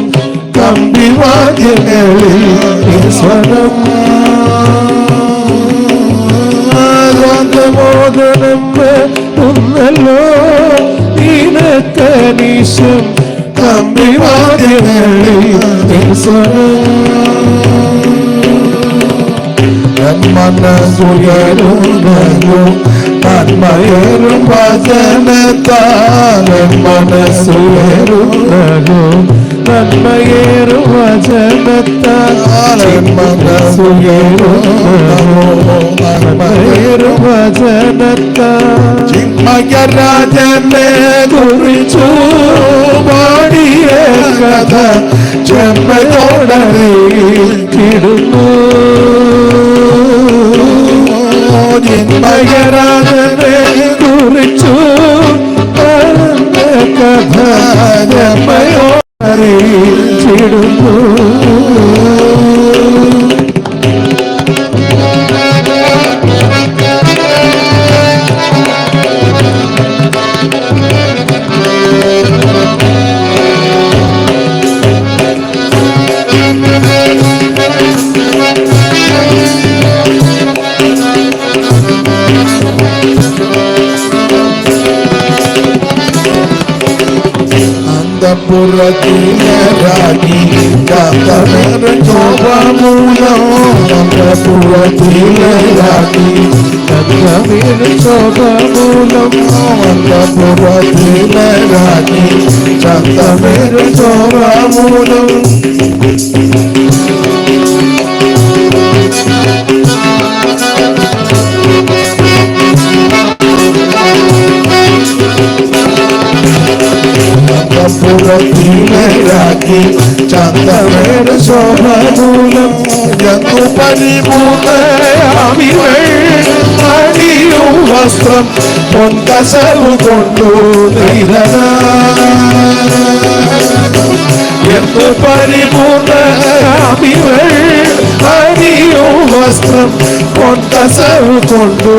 കമ്പിവാദ്യങ്ങളിൽ സ്വരം, ശാന്തമോദനം വരുന്നല്ലോ കനീശം കമ്പിവാദ്യങ്ങളിൽ സ്വരം. മനസ്സുയരുന്നു നന്മയേറും വചനത്താൽ മനസ്സുയരുന്നു നന്മയേറും വചനത്താൽ നന്മയേറും വചനത്താൽ ചിന്മയരാജനെ കുറിച്ചു പാടിയ കഥ ചെമ്മയോടറിയിടുന്നു. ചിന്മയരാജനെ കുറിച്ചു കഥ ചെമ്മയോടറിയിടുന്നു. പുറത്തിലരാക്കി കാത്തമേറെ ശോഭമൂലം പുറത്തിലരാക്കി കാത്തമേറെ ശോഭമൂലം പുറത്തിലരാക്കി കാത്തമേറെ ശോഭമൂലം പുറത്തിലരാക്കി ചന്തമേറെ ശോഭമൂലം ജന്തു പരിപൂർണയാമിവൾ അണിയും വസ്ത്രം പൊൻകസവു കൊണ്ടു ജന്തു പരിപൂർണയാമിവൾ അണിയും വസ്ത്രം പൊൻകസവു കൊണ്ടു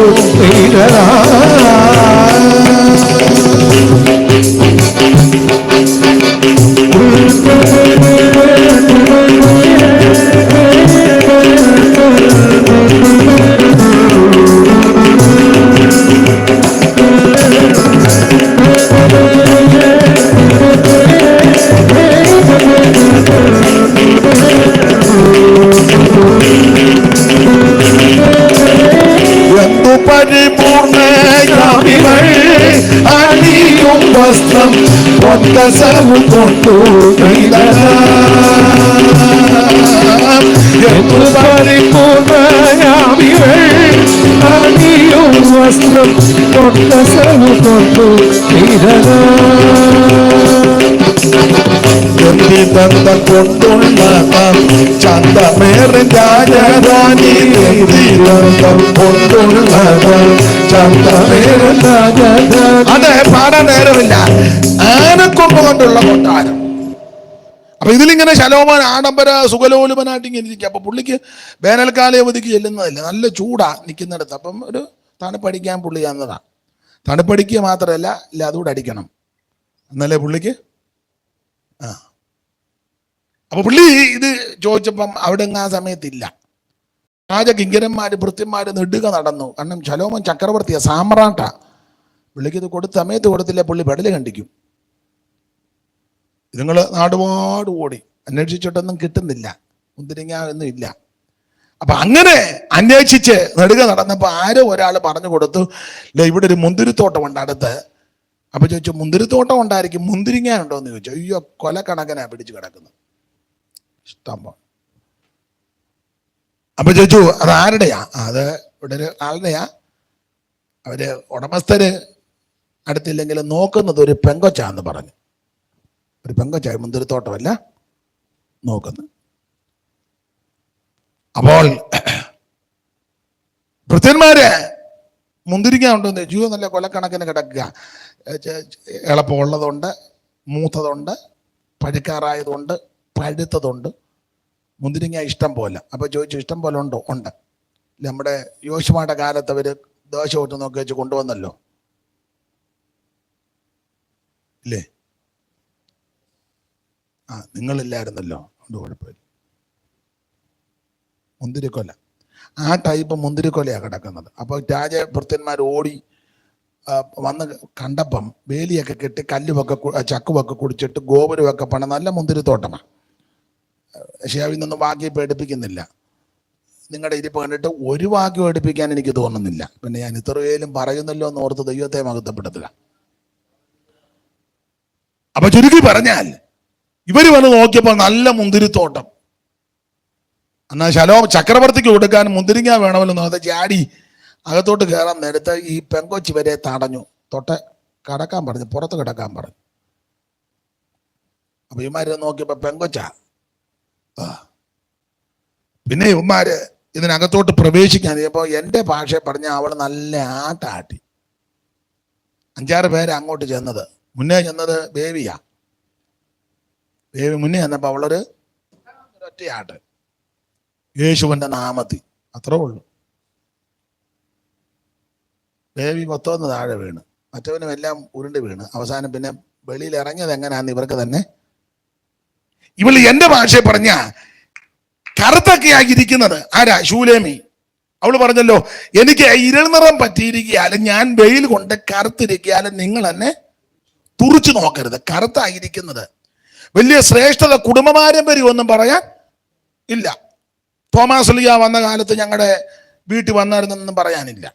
പരിപൂർണയാമിവൾ അണിയും വസ്ത്രം പൊൻകസവു കൊണ്ടു പരിപൂർണയാമിവൾ അണിയും വസ്ത്രം പൊൻകസവു കൊണ്ടു ദന്തം കൊണ്ടുള്ള ചന്തമേറെ രാജധാനി ദന്തം കൊണ്ടുള്ള ചന്തമേറെ രാജധാനി. അതെ, പാടാൻ നേരമില്ല. ആനക്കൊമ്പ് കൊണ്ടുള്ള കൊട്ടാരം. അപ്പൊ ഇതിലിങ്ങനെ ശലോമോൻ ആഡംബര സുഖലോലുപനായിട്ട് ഇങ്ങനെ ഇരിക്കുക. അപ്പൊ പുള്ളിക്ക് വേനൽക്കാല അവധിക്ക് ചെല്ലുന്നതല്ല, നല്ല ചൂടാ നിൽക്കുന്നിടത്ത്. അപ്പം ഒരു തണുപ്പടിക്കാൻ പുള്ളി ചെന്നതാ. തണുപ്പടിക്കുക മാത്രമല്ല, ഇല്ല അതുകൂടെ അടിക്കണം എന്നല്ലേ പുള്ളിക്ക്. അപ്പൊ പുള്ളി ഇത് ചോദിച്ചപ്പം അവിടെ ആ സമയത്തില്ല. രാജകിങ്കരന്മാര് ഭൃത്യന്മാര് നെടുക നടന്നു. കാരണം ശലോമോൻ ചക്രവർത്തിയാ, സാമ്രാട്ടാ. പുള്ളിക്ക് ഇത് കൊടുത്ത സമയത്ത് കൊടുത്തില്ല, പുള്ളി പെടല് കണ്ടിക്കും. ഇതുങ്ങൾ നാടുപാട് ഓടി അന്വേഷിച്ചിട്ടൊന്നും കിട്ടുന്നില്ല, മുന്തിരിങ്ങ ഒന്നും ഇല്ല. അപ്പൊ അങ്ങനെ അന്വേഷിച്ച് നെടുക നടന്നപ്പോ ആരോ ഒരാൾ പറഞ്ഞു കൊടുത്തു, ഇവിടെ ഒരു മുന്തിരിത്തോട്ടം ഉണ്ട് അടുത്ത്. അപ്പൊ ചോദിച്ചു, മുന്തിരിത്തോട്ടം ഉണ്ടായിരിക്കും, മുന്തിരിങ്ങ ഉണ്ടോ എന്ന് ചോദിച്ചു. അയ്യോ, കൊലക്കണക്കിനാ പിടിച്ചു കിടക്കുന്നു, ഇഷ്ടം പോലെ. അപ്പൊ ചോദിച്ചു, അത് ആരുടെയാ? അത് ഇവിടെ ഒരു ആളുടെയാ. അവര് ഉടമസ്ഥര് അടുത്തില്ലെങ്കിലും നോക്കുന്നത് ഒരു പെങ്കൊച്ചാന്ന് പറഞ്ഞു. ഒരു പെങ്കൊച്ചായി, മുന്തിരിത്തോട്ടമല്ല നോക്കുന്നത്. അപ്പോൾ ഭൃത്യന്മാര് മുന്തിരിങ്ങ ഉണ്ടോന്ന് ചോദിച്ചു. നല്ല കൊലക്കണക്കിന് കിടക്കുക. എളുപ്പമുള്ളതുണ്ട്, മൂത്തതുണ്ട്, പഴുക്കാറായതുണ്ട്, പഴുത്തതുണ്ട്. മുന്തിരിങ്ങ ഇഷ്ടം പോലെ. അപ്പൊ ചോദിച്ചു, ഇഷ്ടം പോലെ ഉണ്ടോ? ഉണ്ട്. നമ്മുടെ യോശുവയുടെ കാലത്ത് അവര് ദോശ ഒട്ട് നോക്കി വെച്ച് കൊണ്ടുവന്നല്ലോ, ഇല്ലേ? നിങ്ങളില്ലായിരുന്നല്ലോ, അതുകൊണ്ട് കുഴപ്പമില്ല. മുന്തിരിക്കൊല, ആ ടൈപ്പ് മുന്തിരിക്കൊലയാണ് കിടക്കുന്നത്. അപ്പോൾ രാജഭൃത്യന്മാർ ഓടി വന്ന് കണ്ടപ്പം വേലിയൊക്കെ കെട്ടി കല്ലുമൊക്കെ ചക്കുമൊക്കെ കുടിച്ചിട്ട് ഗോപുരമൊക്കെ പണ നല്ല മുന്തിരിത്തോട്ടമാണ്. ഷേവിൽ നിന്നും ബാക്കി പേടിപ്പിക്കുന്നില്ല. നിങ്ങളുടെ ഇരിപ്പ് കണ്ടിട്ട് ഒരു വാക്യം എടുപ്പിക്കാൻ എനിക്ക് തോന്നുന്നില്ല. പിന്നെ ഞാൻ ഇത്രയേലും പറയുന്നല്ലോ എന്ന് ഓർത്ത് ദൈവത്തെ മഹത്വപ്പെടുത്തുക. അപ്പൊ ചുരുക്കി പറഞ്ഞാൽ ഇവര് വന്ന് നോക്കിയപ്പോൾ നല്ല മുന്തിരിത്തോട്ടം. എന്നാ ശലോം ചക്രവർത്തിക്ക് കൊടുക്കാൻ മുന്തിരിങ്ങ വേണമല്ലോ നോക്കാതെ ചാടി അകത്തോട്ട് കയറാൻ നേരത്തെ ഈ പെങ്കൊച്ച് വരെ തടഞ്ഞു. തൊട്ട് കടക്കാൻ പറഞ്ഞു, പുറത്ത് കിടക്കാൻ പറഞ്ഞു. അപ്പൊ ഇവന്മാര് നോക്കിയപ്പോ പെങ്കൊച്ചാ. പിന്നെ ഇവന്മാര് ഇതിനകത്തോട്ട് പ്രവേശിക്കാൻ ചിലപ്പോ എൻ്റെ ഭാഷ പറഞ്ഞ അവൾ നല്ല ആട്ടാട്ടി. 5-6 പേര് അങ്ങോട്ട് ചെന്നത്. മുന്നേ ചെന്നത് ബേബിയാ. ബേബി മുന്നേ ചെന്നപ്പോ അവളൊരു ഒറ്റയാട്ട്, യേശുവിന്റെ നാമത്തിൽ, അത്രേ ഉള്ളൂ. ബേബി കൊത്തോന്ന് താഴെ വീണ്, മറ്റവനും എല്ലാം ഉരുണ്ട് വീണ്. അവസാനം പിന്നെ വെളിയിൽ ഇറങ്ങിയത് എങ്ങനെയാന്ന് ഇവർക്ക് തന്നെ. ഇവള് എന്റെ ഭാഷ പറഞ്ഞ കറുത്തൊക്കെ ആയിരിക്കുന്നത് ആരാ? ശൂലേമി. അവള് പറഞ്ഞല്ലോ, എനിക്ക് ഇരുൾ നിറം പറ്റിയിരിക്കാലും ഞാൻ വെയിൽ കൊണ്ട് കറുത്തിരിക്കാലും നിങ്ങൾ എന്നെ തുറിച്ചു നോക്കരുത്. കറുത്തായിരിക്കുന്നത് വലിയ ശ്രേഷ്ഠത കുടുംബപാരമ്പര്യം ഒന്നും പറയാൻ ഇല്ല. തോമാസ് ലീയ വന്ന കാലത്ത് ഞങ്ങളുടെ വീട്ടിൽ വന്നായിരുന്നെന്നും പറയാനില്ല.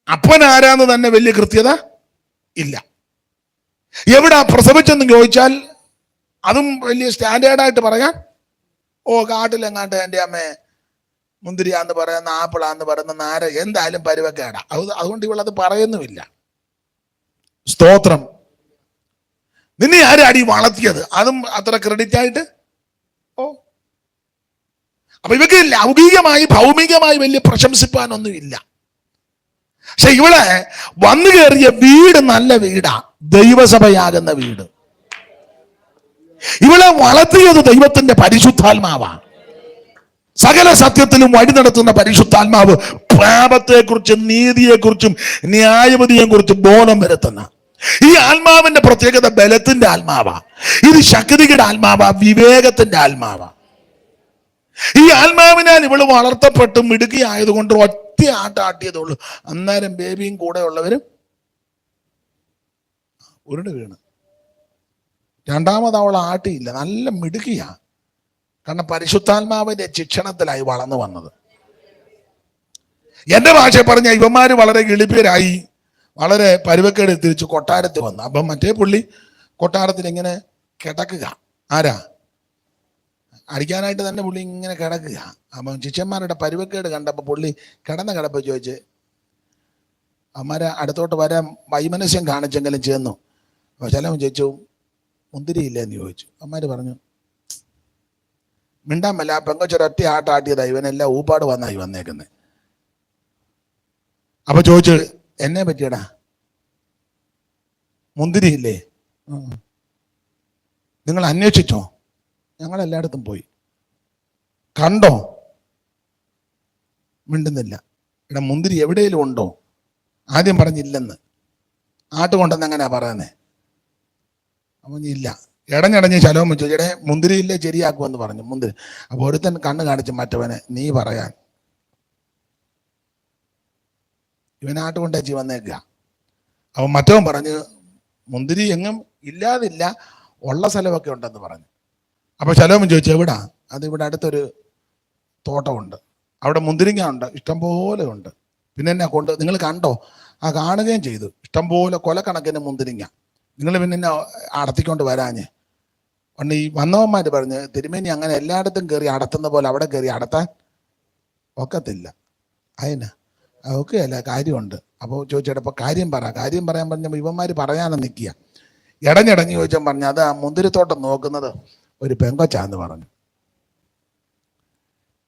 അപ്പൻ ആരാന്ന് തന്നെ വലിയ കൃത്യത ഇല്ല. എവിടാ പ്രസവിച്ചെന്ന് ചോദിച്ചാൽ അതും വലിയ സ്റ്റാൻഡേർഡായിട്ട് പറയാൻ, കാട്ടിലെങ്ങാണ്ട് എൻ്റെ അമ്മേ മുന്തിരിയാന്ന് പറയുന്ന, ആപ്പിളാന്ന് പറയുന്ന, നാര എന്തായാലും പരുവക്കേടാ. അതുകൊണ്ട് ഇവളത് പറയുന്നുമില്ല. സ്തോത്രം. നിന്നെ ആരാടി വളർത്തിയത്? അതും അത്ര ക്രെഡിറ്റ് ആയിട്ട്. അപ്പൊ ഇവക്ക് ലൗകികമായി ഭൗമികമായി വലിയ പ്രശംസിപ്പാനൊന്നുമില്ല. പക്ഷെ ഇവളെ വന്നു കയറിയ വീട് നല്ല വീടാ, ദൈവസഭയാകുന്ന വീട്. ഇവളെ വളർത്തിയത് ദൈവത്തിന്റെ പരിശുദ്ധാത്മാവാ. സകല സത്യത്തിലും വഴി നടത്തുന്ന പരിശുദ്ധാത്മാവ് പാപത്തെക്കുറിച്ചും നീതിയെക്കുറിച്ചും ന്യായവിധിയെക്കുറിച്ചും ബോധം വരുത്തുന്ന ഈ ആത്മാവിന്റെ പ്രത്യേകത ബലത്തിന്റെ ആത്മാവാ. ഇത് ശക്തിയുടെ ആത്മാവാ, വിവേകത്തിന്റെ ആത്മാവാ. ഈ ആത്മാവിനാൽ ഇവള് വളർത്തപ്പെട്ട് മിടുക്കിയായതുകൊണ്ട് ഒറ്റ ആട്ടാട്ടിയതുള്ളൂ. അന്നേരം ബേബിയും കൂടെ ഉള്ളവരും ഉരുണ്ട് വീണ്. രണ്ടാമത് അവൾ ആട്ടിയില്ല. നല്ല മിടുക്കിയാ. കാരണം പരിശുദ്ധാത്മാവിന്റെ ശിക്ഷണത്തിലായി വളർന്നു വന്നത്. എന്റെ ഭാഷ പറഞ്ഞ ഇവന്മാര് വളരെ എളിപ്പരായി, വളരെ പരുവക്കേട് തിരിച്ച് കൊട്ടാരത്തിൽ വന്നു. അപ്പം മറ്റേ പുള്ളി കൊട്ടാരത്തിൽ ഇങ്ങനെ കിടക്കുക. ആരാ? അടിക്കാനായിട്ട് തന്നെ പുള്ളി ഇങ്ങനെ കിടക്കുക. അപ്പം ശിഷ്യന്മാരുടെ പരുവക്കേട് കണ്ടപ്പോൾ പുള്ളി കിടന്ന കിടപ്പ് ചോദിച്ച് അമ്മമാരെ അടുത്തോട്ട് വരാൻ വൈമനസ്യം കാണിച്ചെങ്കിലും ചെന്നു. അപ്പോൾ ചിലവൻ ചോദിച്ചു, മുന്തിരിയില്ലെന്ന് ചോദിച്ചു. അമ്മമാര് പറഞ്ഞു, മിണ്ടാമല്ല, ആ പെങ്കൊച്ചൊരൊറ്റ ആട്ടാട്ടിയതാ, ഇവനെല്ലാം ഊപ്പാട് വന്നായി വന്നേക്കുന്നത്. അപ്പൊ ചോദിച്ചു, എന്നെ പറ്റിയടാ, മുന്തിരിയില്ലേ? നിങ്ങൾ അന്വേഷിച്ചോ? ഞങ്ങളെല്ലായിടത്തും പോയി. കണ്ടോ? മിണ്ടുന്നില്ല. ഇവിടെ മുന്തിരി എവിടെയെങ്കിലും ഉണ്ടോ? ആദ്യം പറഞ്ഞില്ലെന്ന്. ആട്ടുകൊണ്ടെന്ന് എങ്ങനെയാ പറയുന്നേ? അപ്പൊ ഇല്ല. ഇടഞ്ഞടഞ്ഞ് ശലോം വെച്ചു, ചേടെ മുന്തിരിയില്ലേ ശരിയാക്കുമെന്ന് പറഞ്ഞു. മുന്തിരി. അപ്പൊ ഒരുത്തൻ കണ്ണ് കാണിച്ച് മറ്റവനെ, നീ പറയാൻ. ഇവനാട്ടുകൊണ്ടേച്ചി വന്നേക്കുക. അവൻ മറ്റവൻ പറഞ്ഞു, മുന്തിരി എങ്ങും ഇല്ലാതില്ല, ഉള്ള സ്ഥലമൊക്കെ ഉണ്ടെന്ന് പറഞ്ഞു. അപ്പൊ ശലോമൻ ചോദിച്ചു, എവിടാ? അത് ഇവിടെ അടുത്തൊരു തോട്ടമുണ്ട്, അവിടെ മുന്തിരിങ്ങ ഉണ്ട്, ഇഷ്ടംപോലെ ഉണ്ട്. പിന്നെ എന്നെ കൊണ്ട്, നിങ്ങൾ കണ്ടോ? കാണുകയും ചെയ്തു, ഇഷ്ടംപോലെ കൊലക്കണക്കിന് മുന്തിരിങ്ങ. നിങ്ങൾ പിന്നെ എന്നെ അടത്തിക്കൊണ്ട് വരാഞ്ഞ്. പണ്ട് ഈ വന്നവന്മാർ പറഞ്ഞ്, തിരുമേനി അങ്ങനെ എല്ലായിടത്തും കയറി അടത്തുന്ന പോലെ അവിടെ കയറി അടത്താൻ ഒക്കത്തില്ല. അതിന് ഒക്കെയല്ല, കാര്യമുണ്ട്. അപ്പോൾ ചോദിച്ചപ്പോൾ കാര്യം പറ. കാര്യം പറയാൻ പറഞ്ഞപ്പോൾ ഇവന്മാർ പറയാനും നിൽക്കുക. ഇടഞ്ഞിടഞ്ഞ് ചോദിച്ചാൽ പറഞ്ഞു, അത് ആ മുന്തിരിത്തോട്ടം നോക്കുന്നത് ഒരു പെങ്കൊച്ചാന്ന് പറഞ്ഞു.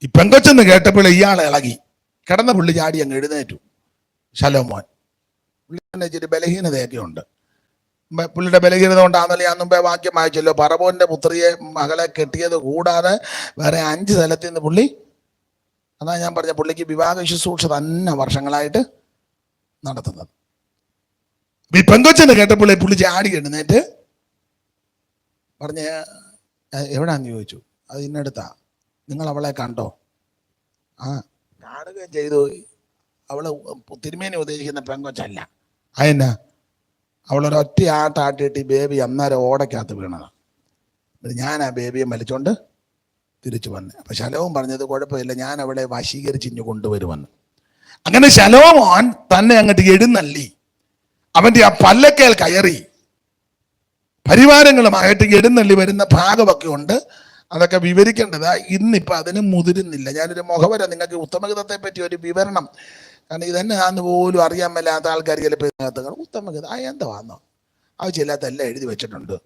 ഈ പെങ്കൊച്ചെന്ന് കേട്ടപ്പോൾ ഇയാൾ ഇളകി. കിടന്ന പുള്ളി ചാടി അങ്ങ് എഴുന്നേറ്റു. ശലോമോൻ പുള്ളി തന്നെ ഇച്ചിരി ബലഹീനതയൊക്കെ ഉണ്ട്. പുള്ളിയുടെ ബലഹീനത കൊണ്ടാണെന്നല്ലേ ഞാൻ മുമ്പേ വാക്യം വായിച്ചല്ലോ, പറവോന്റെ പുത്രിയെ മകളെ കെട്ടിയത് കൂടാതെ വേറെ 5 സ്ഥലത്തിൽ നിന്ന് പുള്ളി, അതാ ഞാൻ പറഞ്ഞ പുള്ളിക്ക് വിവാഹ ശുശ്രൂഷ തന്നെ വർഷങ്ങളായിട്ട് നടത്തുന്നത്. ഈ പെങ്കൊച്ചെന്ന് കേട്ടപ്പോൾ പുള്ളി ചാടി എഴുന്നേറ്റ് പറഞ്ഞ്, എവിടാന്ന് ചോദിച്ചു. അത് ഇന്നടുത്താ. നിങ്ങൾ അവളെ കണ്ടോ? കാണുകയും ചെയ്തു. അവള് തിരുമേനി ഉദ്ദേശിക്കുന്ന പെങ്കൊച്ചല്ല. അതെന്നാ? അവളൊരൊറ്റ ആട്ടാട്ടിയിട്ട് ഈ ബേബി അന്നേരം ഓടയ്ക്കകത്ത് വീണതാണ്. ഞാൻ ആ ബേബിയെ വലിച്ചോണ്ട് തിരിച്ചു വന്ന്. അപ്പൊ ശലോമോൻ പറഞ്ഞത് കുഴപ്പമില്ല, ഞാൻ അവളെ വശീകരിച്ച് ഇഞ്ഞു കൊണ്ടുവരുമെന്ന്. അങ്ങനെ ശലോമോൻ തന്നെ അങ്ങോട്ട് എഴുന്നള്ളി അവന്റെ ആ പല്ലക്കേൽ കയറി പരിവാരങ്ങളുമായിട്ട് എഴുന്നള്ളി വരുന്ന ഭാഗമൊക്കെ ഉണ്ട്. അതൊക്കെ വിവരിക്കേണ്ടതാ. ഇന്നിപ്പോ അതിന് മുതിരുന്നില്ല. ഞാനൊരു മുഖവര നിങ്ങൾക്ക് ഉത്തമഗീതത്തെ പറ്റി ഒരു വിവരണം, കാരണം ഇതന്നെ ആന്ന് പോലും അറിയാൻ മേലാത്ത ആൾക്കാർ ചിലപ്പോൾ ഉത്തമഗീത എന്താന്നോ ആവശ്യമില്ലാത്ത എല്ലാം എഴുതി വെച്ചിട്ടുണ്ട്.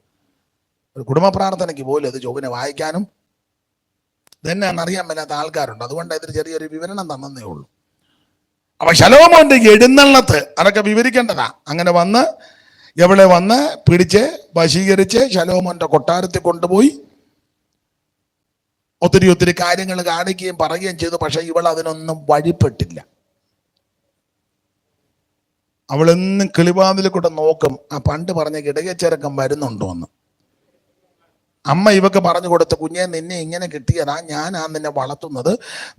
ഒരു കുടുംബ പ്രാർത്ഥനയ്ക്ക് പോലും അത് ചൊവ്വനെ വായിക്കാനും ഇതന്നെയാണ് അറിയാൻ മേലാത്ത ആൾക്കാരുണ്ട്. അതുകൊണ്ട് ഇതിന് ചെറിയൊരു വിവരണം തന്നേ ഉള്ളൂ. അപ്പൊ ശലോമോന്റെ എഴുന്നള്ളത്ത് അതൊക്കെ വിവരിക്കേണ്ടതാ. അങ്ങനെ വന്ന് എവിടെ വന്ന് പിടിച്ച് വശീകരിച്ച് ശലോമോന്റെ കൊട്ടാരത്തിൽ കൊണ്ടുപോയി ഒത്തിരി കാര്യങ്ങൾ കാണിക്കുകയും പറയുകയും ചെയ്തു. പക്ഷെ ഇവൾ അതിനൊന്നും വഴിപ്പെട്ടില്ല. അവളെന്നും കിളിവാതിൽ കൂടെ നോക്കും, ആ പണ്ട് പറഞ്ഞ ഇടയച്ചേരക്കം വരുന്നുണ്ടോ എന്ന്. അമ്മ ഇവക്ക് പറഞ്ഞു കൊടുത്ത, കുഞ്ഞെ നിന്നെ ഇങ്ങനെ കിട്ടിയതാ, ഞാനാ നിന്നെ വളർത്തുന്നത്,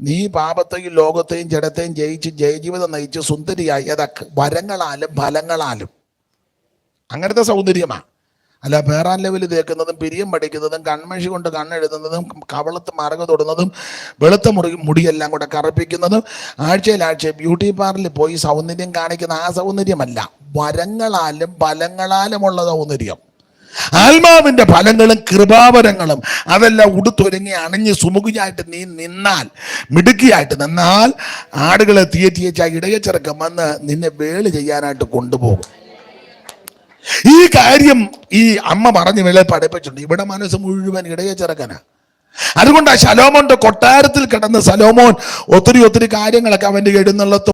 നീ പാപത്തെയും ലോകത്തെയും ജഡത്തെയും ജയിച്ച് ജയജീവിതം നയിച്ച് സുന്ദരിയായി. അതൊക്കെ വരങ്ങളാലും ഫലങ്ങളാലും. അങ്ങനത്തെ സൗന്ദര്യമാണ്. അല്ല പേറാൻ ലെവൽ തേക്കുന്നതും പിരിയം പഠിക്കുന്നതും കൺമഷി കൊണ്ട് കണ്ണെഴുതുന്നതും കവളത്ത് മറക് തൊടുന്നതും വെളുത്ത മുടിയെല്ലാം കൂടെ കറുപ്പിക്കുന്നതും ആഴ്ചയിൽ ബ്യൂട്ടി പാർലറിൽ പോയി സൗന്ദര്യം കാണിക്കുന്ന ആ സൗന്ദര്യമല്ല, വരങ്ങളാലും ഫലങ്ങളാലുമുള്ള സൗന്ദര്യം. ആത്മാവിന്റെ ഫലങ്ങളും കൃപാവരങ്ങളും അതെല്ലാം ഉടുത്തൊരുങ്ങി അണിഞ്ഞ് സുമുഖിയായിട്ട് നീ നിന്നാൽ, മിടുക്കിയായിട്ട് നിന്നാൽ, ആടുകളെ തീയറ്റിയച്ച ഇടയച്ചിറക്കം വന്ന് നിന്നെ വേള് ചെയ്യാനായിട്ട് കൊണ്ടുപോകും. ഈ കാര്യം ഈ അമ്മ പറഞ്ഞ് വേള പഠിപ്പിച്ചിട്ടുണ്ട്. ഇവിടെ മനസ്സ് മുഴുവൻ ഇടയച്ചിറക്കനാ. അതുകൊണ്ട് ആ ശലോമോന്റെ കൊട്ടാരത്തിൽ കിടന്ന് ശലോമോൻ ഒത്തിരി കാര്യങ്ങളൊക്കെ അവന്റെ എഴുന്നള്ളത്ത്